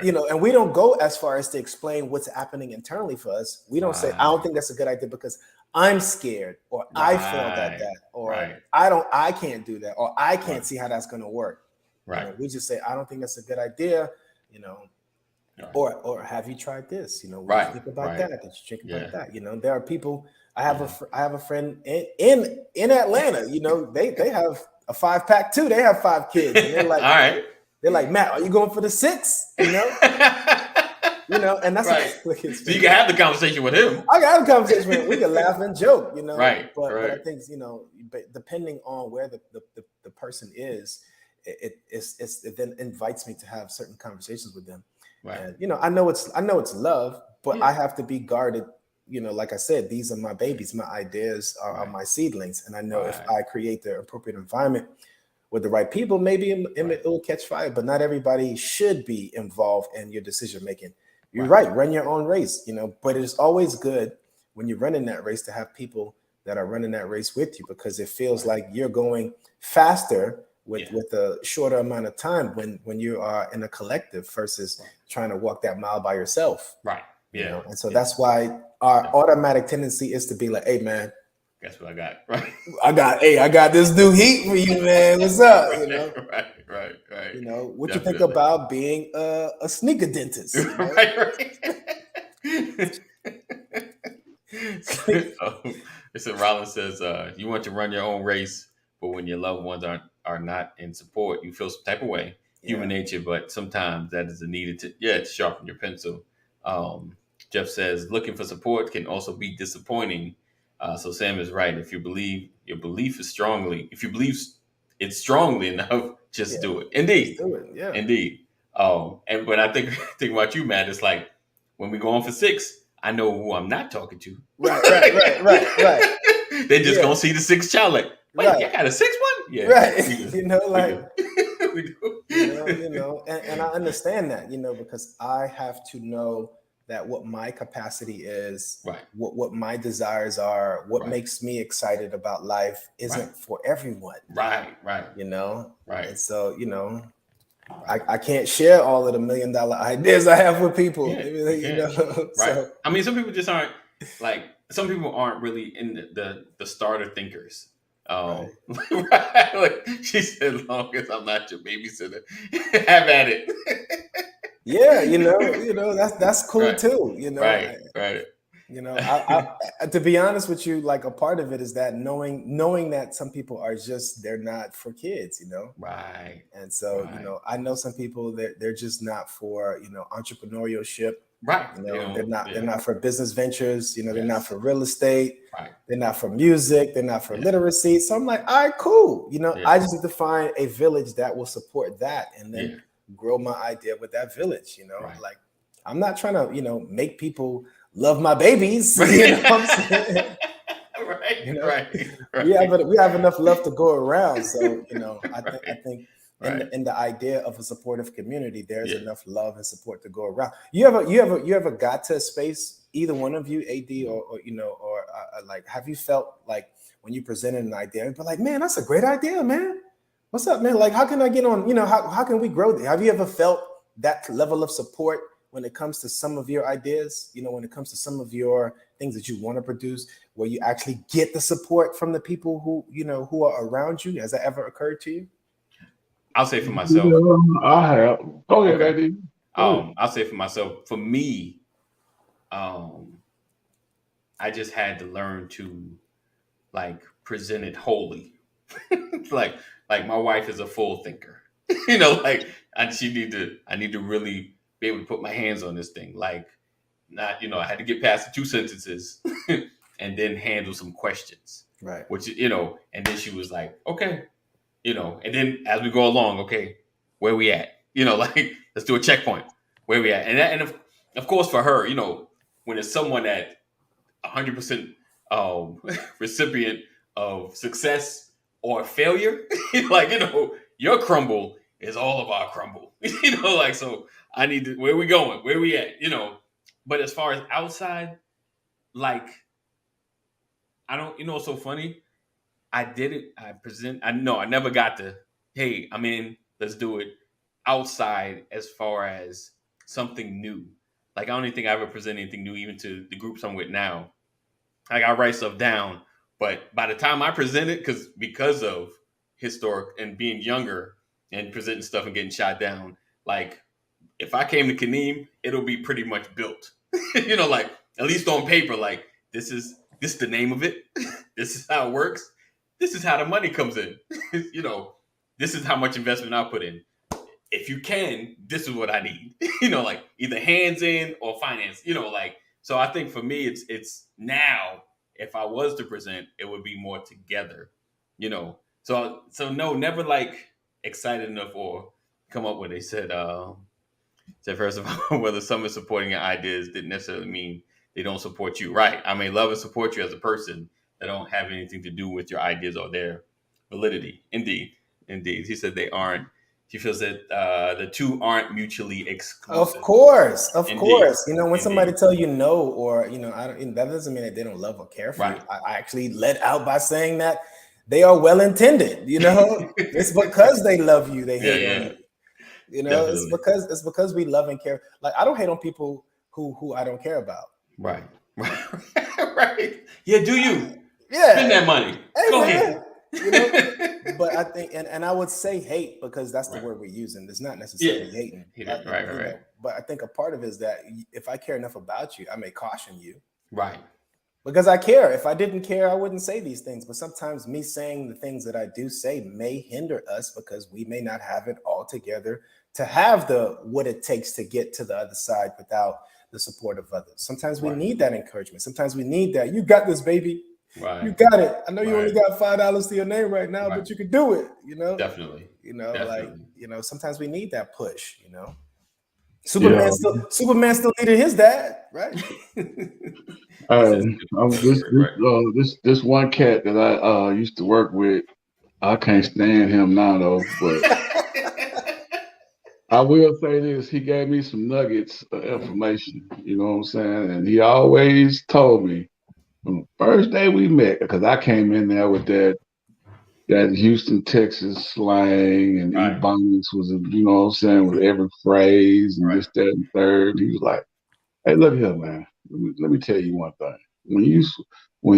you know, and we don't go as far as to explain what's happening internally for us. We don't say, I don't think that's a good idea because I'm scared, or I failed at that, or I can't do that, or I can't see how that's going to work. Right. You know, we just say, I don't think that's a good idea, you know, or have you tried this? You know, what do you think about that? Did you think about that? You know, there are people. I have a friend in Atlanta. You know, they have a 5-pack too. They have 5 kids. And they're like, all right. They're like, Matt, are you going for the 6? You know, you know, and that's so you can have the conversation with him. I can have a conversation with him. We can laugh and joke. You know, but I think, you know, depending on where the person is, it then invites me to have certain conversations with them. Right. And, you know, I know it's love, but I have to be guarded. You know, like I said, these are my babies. My ideas are my seedlings. And I know if I create the appropriate environment with the right people, maybe it will catch fire. But not everybody should be involved in your decision making. You're right. Run your own race, you know, but it's always good when you're running that race to have people that are running that race with you, because it feels like you're going faster with a shorter amount of time when you are in a collective versus trying to walk that mile by yourself. Right. Yeah. You know? And so that's why our automatic tendency is to be like, hey, man, guess what I got? Right. I got this new heat for you, man. What's up? You know? Right. You know, what you think about being a sneaker dentist? You know? Right. So, listen, Rollins says, you want to run your own race, but when your loved ones are not in support, you feel some type of way. Human nature, but sometimes that is needed to sharpen your pencil. Jeff says, looking for support can also be disappointing. So Sam is right. If you believe it's strongly enough, just do it. Indeed. Just do it. Yeah. Indeed. But I think about you, Matt, it's like when we go on for 6, I know who I'm not talking to. Right. They're just gonna see the 6th child like, wait, I got a 6th one? Yeah. Right. You know, like you know, and I understand that, you know, because I have to know that what my capacity is, what my desires are, what makes me excited about life isn't for everyone. Right. You know? Right. And so, you know, I can't share all of the $1 million ideas I have with people. You know? Right. So, I mean, some people just aren't some people aren't really in the starter thinkers. Like she said, long as I'm not your babysitter, have at it. Yeah, you know that's cool too. You know, right. You know, I to be honest with you, like a part of it is that knowing that some people are they're not for kids, you know. Right. And so, you know, I know some people that they're just not for, you know, entrepreneurship. Right. You know, they're not for business ventures, you know, they're not for real estate, they're not for music, they're not for literacy. So I'm like, all right, cool. You know, I just need to find a village that will support that and then grow my idea with that village, you know. Like I'm not trying to, you know, make people love my babies. You know what I'm saying? Right. You know? Right. We have enough love to go around. So, you know, I think in the idea of a supportive community, there's enough love and support to go around. You ever got to a space, either one of you, AD or you know, or like, have you felt like when you presented an idea, but like, man, that's a great idea, man. What's up, man? Like, how can I get on? You know, how can we grow? Have you ever felt that level of support when it comes to some of your ideas? You know, when it comes to some of your things that you want to produce, where you actually get the support from the people who, you know, who are around you? Has that ever occurred to you? I'll say for myself. I have. Go ahead, Eddie. I'll say for myself. For me, I just had to learn to like present it wholly. like my wife is a full thinker. You know, like I need to really be able to put my hands on this thing. Like not, you know, I had to get past the 2 sentences and then handle some questions. Right. Which, you know, and then she was like, okay, you know, and then as we go along, okay, where we at? You know, like let's do a checkpoint. Where we at? And of course for her, you know, when it's someone that 100% recipient of success or failure, like, you know, your crumble is all of our crumble. You know, like, so I need to, where we going? Where we at? You know, but as far as outside, like, I don't, you know, it's so funny. I did it. I never got to, hey, I'm in, let's do it outside as far as something new. Like I don't even think I ever present anything new, even to the groups I'm with now. Like I write stuff down, but by the time I present it, because of historic and being younger and presenting stuff and getting shot down, like if I came to Kaneem, it'll be pretty much built. Like at least on paper, like this is the name of it. This is how it works. This is how the money comes in. This is how much investment I put in. If you can, this is what I need. Like either hands in or finance. So I think for me, it's now. If I was to present, it would be more together. So no, never like excited enough or come up with. They said first of all, whether someone supporting your ideas didn't necessarily mean they don't support you. Right. I may love and support you as a person that don't have anything to do with your ideas or their validity. Indeed. He said they aren't. He feels that the two aren't mutually exclusive. Of course. Indeed. When somebody tell you no, or that doesn't mean that they don't love or care for you. I actually let out by saying that they are well intended. It's because they love you, they hate on you. Definitely. It's because we love and care. Like I don't hate on people who I don't care about. Right. Right. Yeah. Do you? Yeah. Spend that money. Hey, go man. ahead. But I think, and I would say hate because that's the word we're using. It's not necessarily hating. Right. But I think a part of it is that if I care enough about you, I may caution you. Right. Because I care. If I didn't care, I wouldn't say these things. But sometimes me saying the things that I do say may hinder us because we may not have it all together to have what it takes to get to the other side without the support of others. Sometimes we need that encouragement. Sometimes we need that. You got this, baby. Right. You got it. I know you only got $5 to your name right now, but you can do it. Definitely. Definitely. Sometimes we need that push. Superman still needed his dad, right? This one cat that I used to work with, I can't stand him now though. But I will say this: he gave me some nuggets of information. You know what I'm saying? And he always told me. From the first day we met, because I came in there with that Houston, Texas slang, and Ebonics was, what I'm saying, with every phrase and this, that, and third. He was like, "Hey, look here, man. Let me tell you one thing. When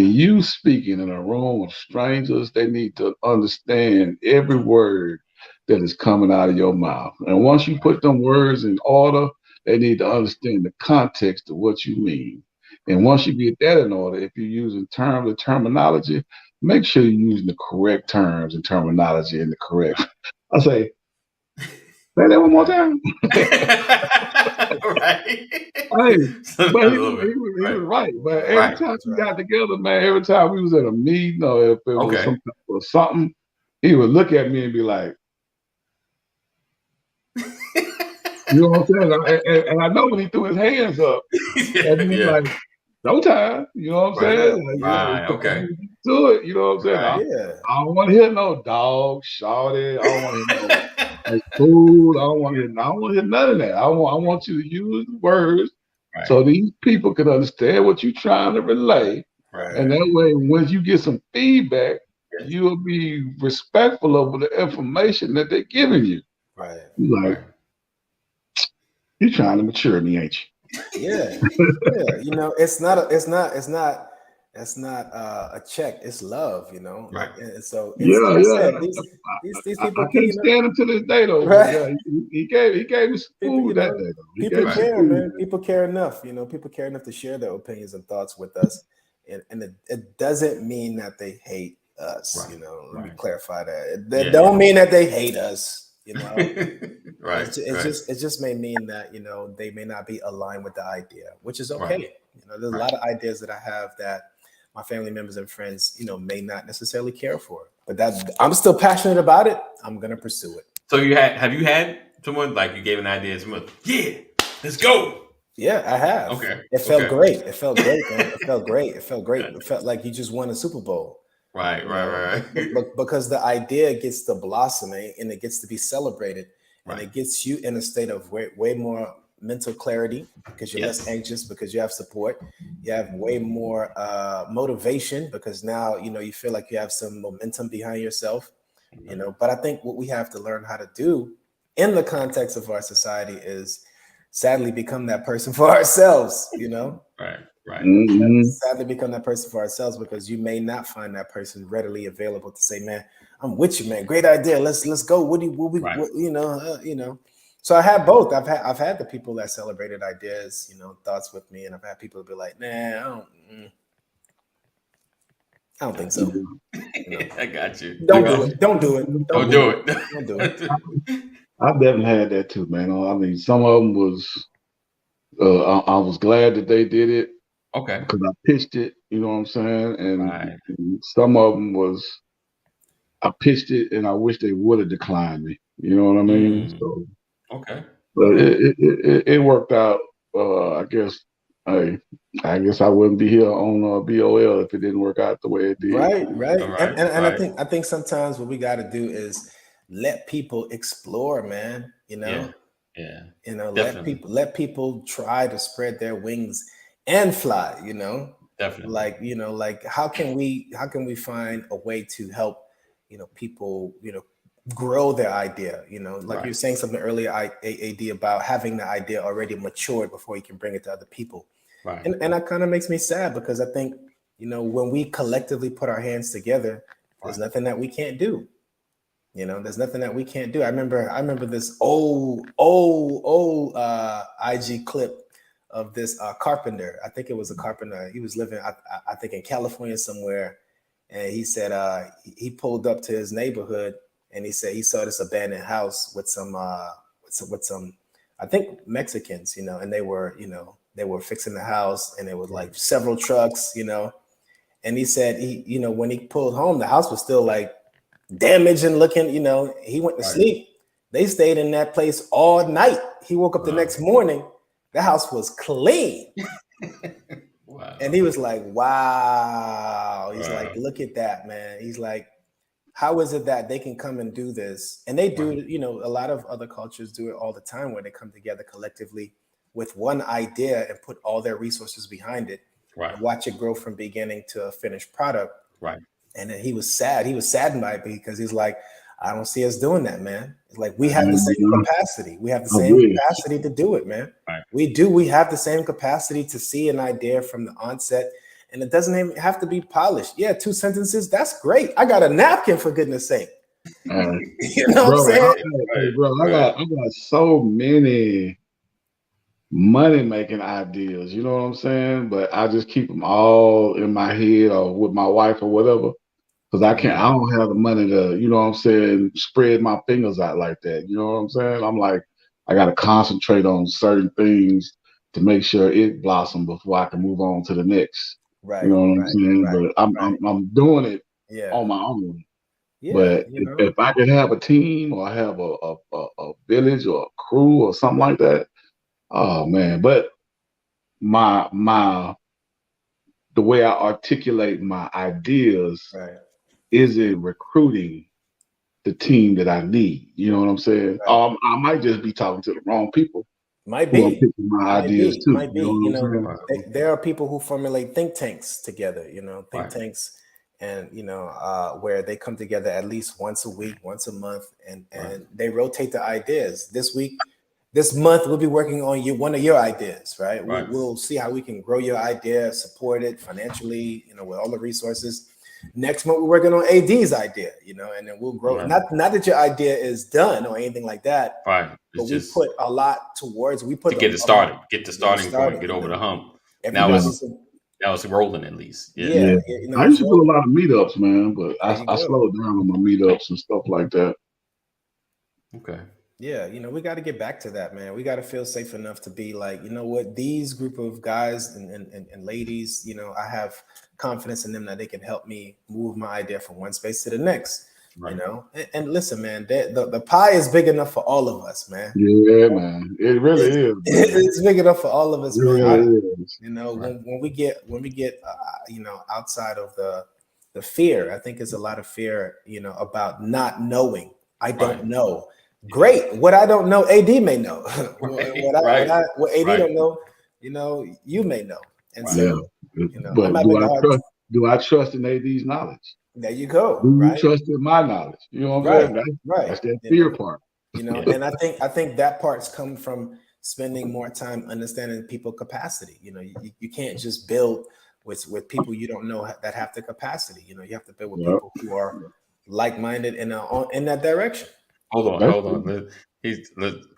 you speaking in a room of strangers, they need to understand every word that is coming out of your mouth. And once you put them words in order, they need to understand the context of what you mean. And once you get that in order, if you're using terms or terminology, make sure you're using the correct terms and terminology and the correct." I say that one more time. Right. But he was right. But every time we got together, man, every time we was at a meeting or if it was something, he would look at me and be like, you know what I'm saying? And I know when he threw his hands up, and he was like, "No time," you know what I'm saying? Okay. Do it, you know what I'm saying? I don't want to hear no dog, shawty. I don't want to hear no food. I don't want to hear none of that. I want you to use the words so these people can understand what you're trying to relay. And that way, once you get some feedback, you'll be respectful of the information that they're giving you. Right. Like, you're trying to mature me, ain't you? Yeah. It's not a check. It's love, Right. And so these people. I can't stand him to this day though. Right. He gave me some food that day. People care, man. People care enough. People care enough to share their opinions and thoughts with us, and it doesn't mean that they hate us. Right. Let me clarify that. That don't mean that they hate us. Right. It just may mean that they may not be aligned with the idea, which is okay. There's a lot of ideas that I have that my family members and friends may not necessarily care for, but that I'm still passionate about it. I'm gonna pursue it. So have you had someone like you gave an idea and someone, let's go? Yeah, I have. Okay. It felt great. It felt great, man. It felt great. It felt like you just won a Super Bowl. Right. Because the idea gets to blossoming and it gets to be celebrated, and it gets you in a state of way more mental clarity because you're less anxious, because you have support. You have way more motivation because now you feel like you have some momentum behind yourself. But I think what we have to learn how to do in the context of our society is sadly become that person for ourselves, you know. Right. Sadly become that person for ourselves, because you may not find that person readily available to say, man, I'm with you, man. Great idea. Let's go. What you know. So I have both. I've had the people that celebrated ideas, you know, thoughts with me, and I've had people be like, nah, I don't think so. You know? I got you. Don't do it. Don't do it. Don't do it. Don't do it. I've definitely had that too, man. I mean, some of them was I was glad that they did it. Okay. Because I pitched it, you know what I'm saying? And some of them was I pitched it and I wish they would have declined me. You know what I mean? So okay. But it worked out. I guess I guess I wouldn't be here on BOL if it didn't work out the way it did. Right. And I think sometimes what we got to do is let people explore, man. You know, you know, definitely. let people try to spread their wings and fly. You know, definitely. Like, you know, like how can we find a way to help, you know, people, you know, grow their idea, you know, like you were saying something earlier, AD, about having the idea already matured before you can bring it to other people. Right. And that kind of makes me sad, because I think, you know, when we collectively put our hands together, there's nothing that we can't do. You know, there's nothing that we can't do. I remember this old IG clip of this carpenter. I think it was a carpenter. He was living, I think, in California somewhere. And he said he pulled up to his neighborhood, and he said he saw this abandoned house with some I think Mexicans, you know, and they were fixing the house, and it was like several trucks, you know. And he said you know, when he pulled home, the house was still like damaged and looking, you know. He went to sleep. They stayed in that place all night. He woke up the next morning, the house was clean. Wow. And he was like, wow. He's like, look at that, man. He's like, how is it that they can come and do this? And they do, you know, a lot of other cultures do it all the time, where they come together collectively with one idea and put all their resources behind it, and watch it grow from beginning to a finished product. Right. And then he was sad. He was saddened by it, because he's like, I don't see us doing that, man. It's like, we have the same capacity. We have the same capacity to do it, man. Right. We do. We have the same capacity to see an idea from the onset. And it doesn't even have to be polished. Yeah, 2 sentences, that's great. I got a napkin, for goodness sake. You know what I'm saying? I got so many money-making ideas, you know what I'm saying? But I just keep them all in my head or with my wife or whatever. Because I don't have the money to, you know what I'm saying, spread my fingers out like that. You know what I'm saying? I'm like, I got to concentrate on certain things to make sure it blossoms before I can move on to the next. Right. You know what I'm saying? But I'm doing it on my own. Yeah, but if I could have a team or have a village or a crew or something like that, oh man. But the way I articulate my ideas isn't recruiting the team that I need. You know what I'm saying? I might just be talking to the wrong people. Might be. My ideas too. Might be. You know, there are people who formulate think tanks together. You know, think tanks, and you know, where they come together at least once a week, once a month, and they rotate the ideas. This month, we'll be working on one of your ideas, right? We'll see how we can grow your idea, support it financially, you know, with all the resources. Next month, we're working on AD's idea, you know, and then we'll grow. Not that your idea is done or anything like that, but we put a lot towards. We put to get it started, get the starting point, get over the hump. Now it's rolling at least. Yeah. You know, I used to do a lot of meetups, man, but I slowed down on my meetups and stuff like that. Okay. Yeah, you know, we got to get back to that, man. We got to feel safe enough to be like, you know what, these group of guys and ladies, you know, I have confidence in them that they can help me move my idea from one space to the next. You know, and listen, man, the pie is big enough for all of us, man. Yeah, man, it really is. It's big enough for all of us, man. You know, when we get you know, outside of the fear, I think there's a lot of fear, you know, about not knowing. I don't know. Great. What I don't know, AD may know. What AD don't know, you know, you may know. And so, you know, but do I trust in AD's knowledge? There you go. Do you trust in my knowledge? You know what I'm saying? That's that fear part. You know, and I think that part's come from spending more time understanding people capacity. You know, you can't just build with people you don't know that have the capacity. You know, you have to build with people who are like-minded in that direction. Hold on.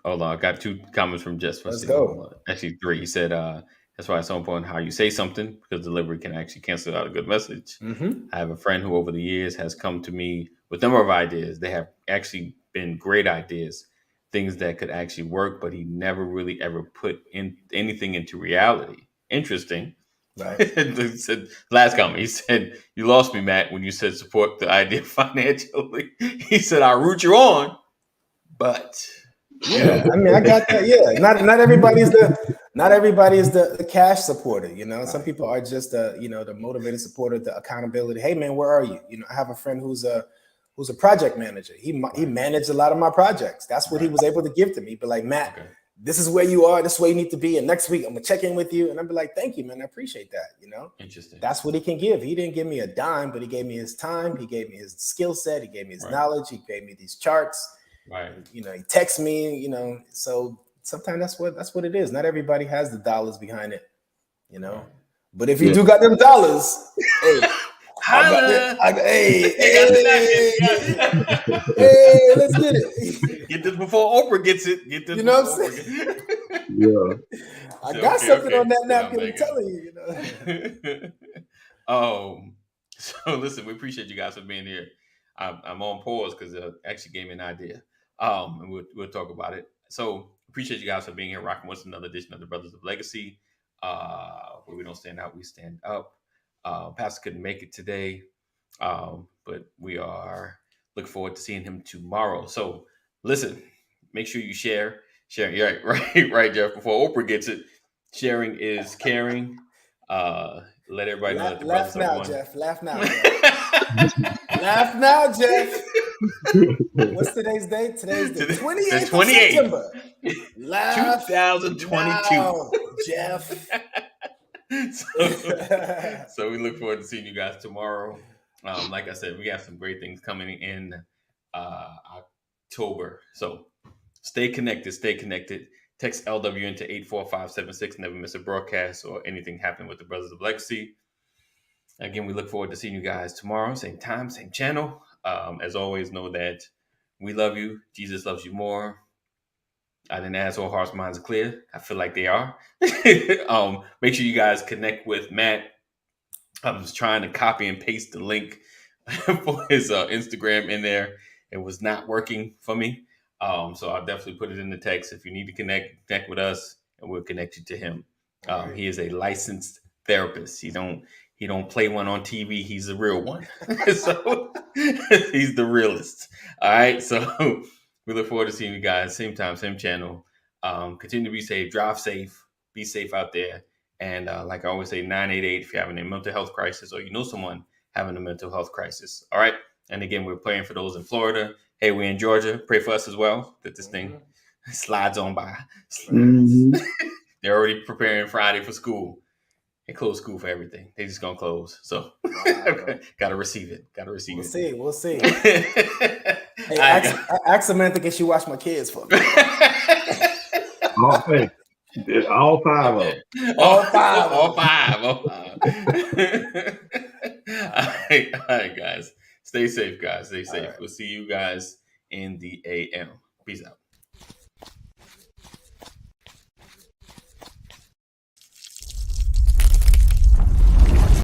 Hold on. I got 2 comments from Jess. Let's go. Actually 3. He said, that's why it's so important how you say something, because delivery can actually cancel out a good message. Mm-hmm. I have a friend who over the years has come to me with a number of ideas. They have actually been great ideas, things that could actually work, but he never really ever put in anything into reality. Interesting. Right. He said, last comment, he said, you lost me, Matt, when you said support the idea financially. He said, I'll root you on, but yeah, I mean, I got that. Yeah, not everybody is the cash supporter. You know, some people are just the motivated supporter, the accountability. Hey, man, where are you? You know, I have a friend who's a project manager. He managed a lot of my projects. That's what he was able to give to me. But like, Matt, this is where you are. This is where you need to be. And next week I'm gonna check in with you. And I'll be like, thank you, man. I appreciate that. You know, interesting. That's what he can give. He didn't give me a dime, but he gave me his time. He gave me his skill set. He gave me his knowledge. He gave me these charts. Right. You know, he texts me. You know, so sometimes that's what it is. Not everybody has the dollars behind it. You know, but if you do got them dollars, hey. Hey, let's get it. Get this before Oprah gets it. Get this. You know what I'm saying? Yeah. I got something on that napkin. I'm telling you. So listen, we appreciate you guys for being here. I'm on pause because it actually gave me an idea. And we'll talk about it. So appreciate you guys for being here, rocking with another edition of the Brothers of Legacy. Where we don't stand out, we stand up. Pastor couldn't make it today, but we are looking forward to seeing him tomorrow. So listen, make sure you share. Sharing, right, Jeff. Before Oprah gets it, sharing is caring. Let everybody know that the brothers are one. Jeff. Laugh now, Jeff. Laugh now, Jeff. What's today's date? Today's the 28th of September. Laugh 2022. Now, Jeff. So we look forward to seeing you guys tomorrow. Like I said, we got some great things coming in October. So stay connected. Text LW into 84576. Never miss a broadcast or anything happen with the Brothers of Legacy. Again, we look forward to seeing you guys tomorrow. Same time, same channel. As always, know that we love you. Jesus loves you more. I didn't ask all hearts, minds are clear. I feel like they are. Make sure you guys connect with Matt. I was trying to copy and paste the link for his Instagram in there. It was not working for me. So I'll definitely put it in the text. If you need to connect with us, and we'll connect you to him. He is a licensed therapist. He don't play one on TV. He's a real one. So he's the realist. All right. So we look forward to seeing you guys. Same time, same channel. Continue to be safe. Drive safe. Be safe out there. And like I always say, 988 if you're having a mental health crisis or you know someone having a mental health crisis. All right. And again, we're praying for those in Florida. Hey, we're in Georgia. Pray for us as well that this thing slides on by. They're already preparing Friday for school. They close school for everything. They just gonna close. So gotta receive it. We'll see. Hey, ask Samantha, can she watch my kids for me? All five of them. All five. All right, guys. Stay safe, guys. Stay safe. Right. We'll see you guys in the AM. Peace out.